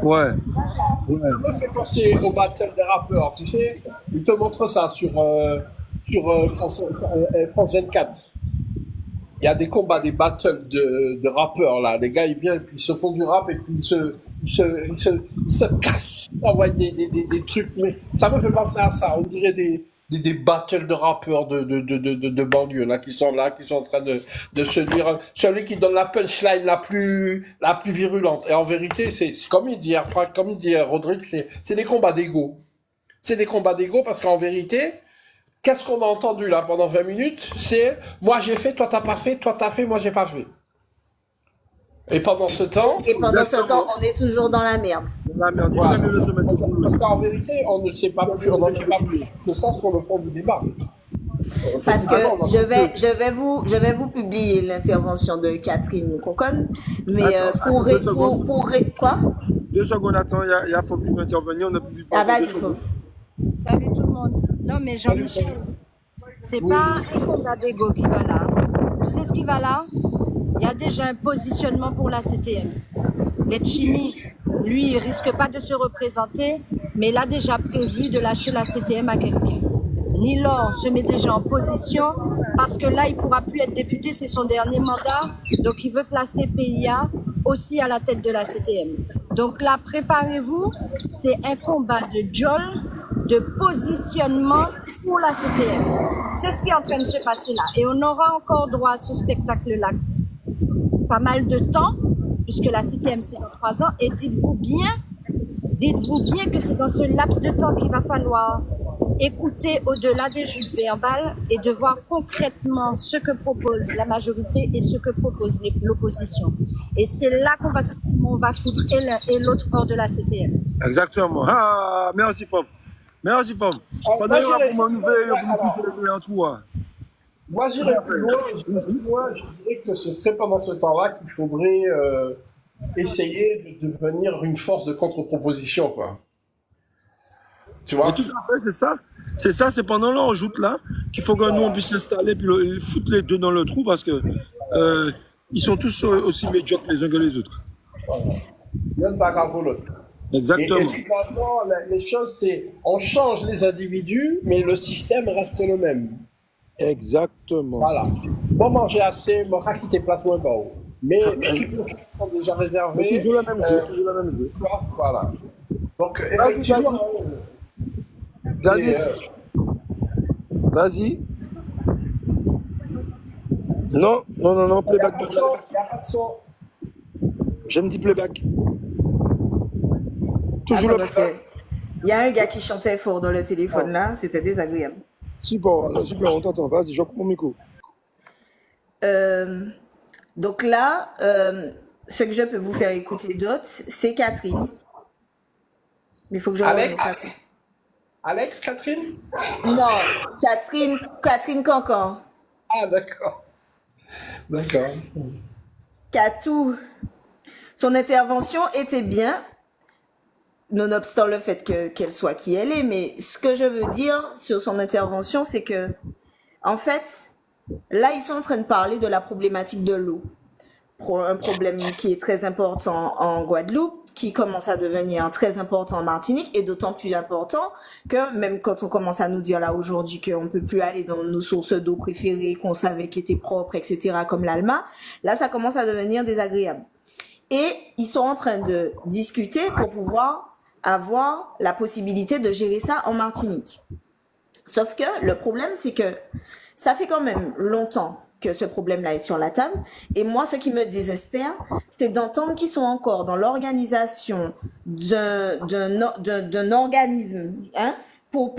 Ouais. Ça me fait penser au battle des rappeurs, tu sais. Ils te montrent ça sur France 24. Il y a des combats, des battles de rappeurs là. Les gars, ils viennent et puis ils se font du rap et puis ils se cassent. Ils envoient des trucs. Mais ça me fait penser à ça. On dirait des battles de rappeurs de banlieue là qui sont en train de se dire celui qui donne la punchline la plus virulente. Et en vérité, c'est comme il dit Rodrigue, c'est des combats d'ego. C'est des combats d'ego parce qu'en vérité, qu'est-ce qu'on a entendu là pendant 20 minutes? C'est moi j'ai fait, toi t'as pas fait, toi t'as fait, moi j'ai pas fait. Et pendant ce temps, on est toujours dans la merde. Voilà. Parce qu'en vérité, on n'en sait pas plus que ça sur le fond du débat. Parce que je vais vous publier l'intervention de Catherine Coconne, mais quoi? 2 secondes, attends, il y a Fauve qui veut intervenir, on a publié. Ah, vas-y, Fauve. Salut tout le monde. Non, mais Jean-Michel, c'est pas un combat d'ego qui va là. Tu sais ce qui va là? Il y a déjà un positionnement pour la CTM. Letchimy, lui, il risque pas de se représenter, mais il a déjà prévu de lâcher la CTM à quelqu'un. Nilor se met déjà en position parce que là, il pourra plus être député, c'est son dernier mandat. Donc, il veut placer PIA aussi à la tête de la CTM. Donc là, préparez-vous, c'est un combat de Jol, de positionnement pour la CTM. C'est ce qui est en train de se passer là. Et on aura encore droit à ce spectacle-là pas mal de temps, puisque la CTM c'est dans 3 ans. Et dites-vous bien que c'est dans ce laps de temps qu'il va falloir écouter au-delà des joutes verbales et de voir concrètement ce que propose la majorité et ce que propose l'opposition. Et c'est là qu'on va foutre et l'un et l'autre hors de la CTM. Exactement. Ah, merci Fauve. Merci Fauve. Pendant que moi, j'irais plus loin. Je dirais que ce serait pendant ce temps-là qu'il faudrait essayer de devenir une force de contre-proposition, quoi. Tu vois? Et tout à fait, c'est ça. C'est ça, c'est pendant l'enjoute là qu'il faut que nous on puisse s'installer puis foutre les deux dans le trou parce que ils sont tous aussi médiocres les uns que les autres. Il y a une bagarre ou l'autre. Exactement. Et finalement, les choses, c'est on change les individus, mais le système reste le même. Exactement. Voilà. Moi, manger assez, moi, quitter place moins bas. Mais toutes les choses sont déjà réservées. C'est toujours la même chose. Toujours la même chose. Voilà. Donc, effectivement. Gladys, vas-y. Non, playback. Il n'y a pas de son. J'aime dit playback. Toujours Attends, le parce que il y a un gars qui chantait fort dans le téléphone là, c'était désagréable. Super, on t'entend. Vas-y, j'occupe mon micro. Donc là, ce que je peux vous faire écouter d'autres, c'est Catherine. Il faut que je revienne Catherine. Alex, Catherine? Non, Catherine Cancan. Ah, d'accord. D'accord. Catou. Son intervention était bien, nonobstant le fait qu'elle soit qui elle est, mais ce que je veux dire sur son intervention, c'est que, en fait, là, ils sont en train de parler de la problématique de l'eau. Un problème qui est très important en Guadeloupe, qui commence à devenir très important en Martinique, et d'autant plus important que même quand on commence à nous dire là aujourd'hui qu'on ne peut plus aller dans nos sources d'eau préférées, qu'on savait qui étaient propres, etc., comme l'Alma, là, ça commence à devenir désagréable. Et ils sont en train de discuter pour pouvoir avoir la possibilité de gérer ça en Martinique. Sauf que le problème, c'est que ça fait quand même longtemps que ce problème-là est sur la table. Et moi, ce qui me désespère, c'est d'entendre qu'ils sont encore dans l'organisation d'un organisme, hein, pour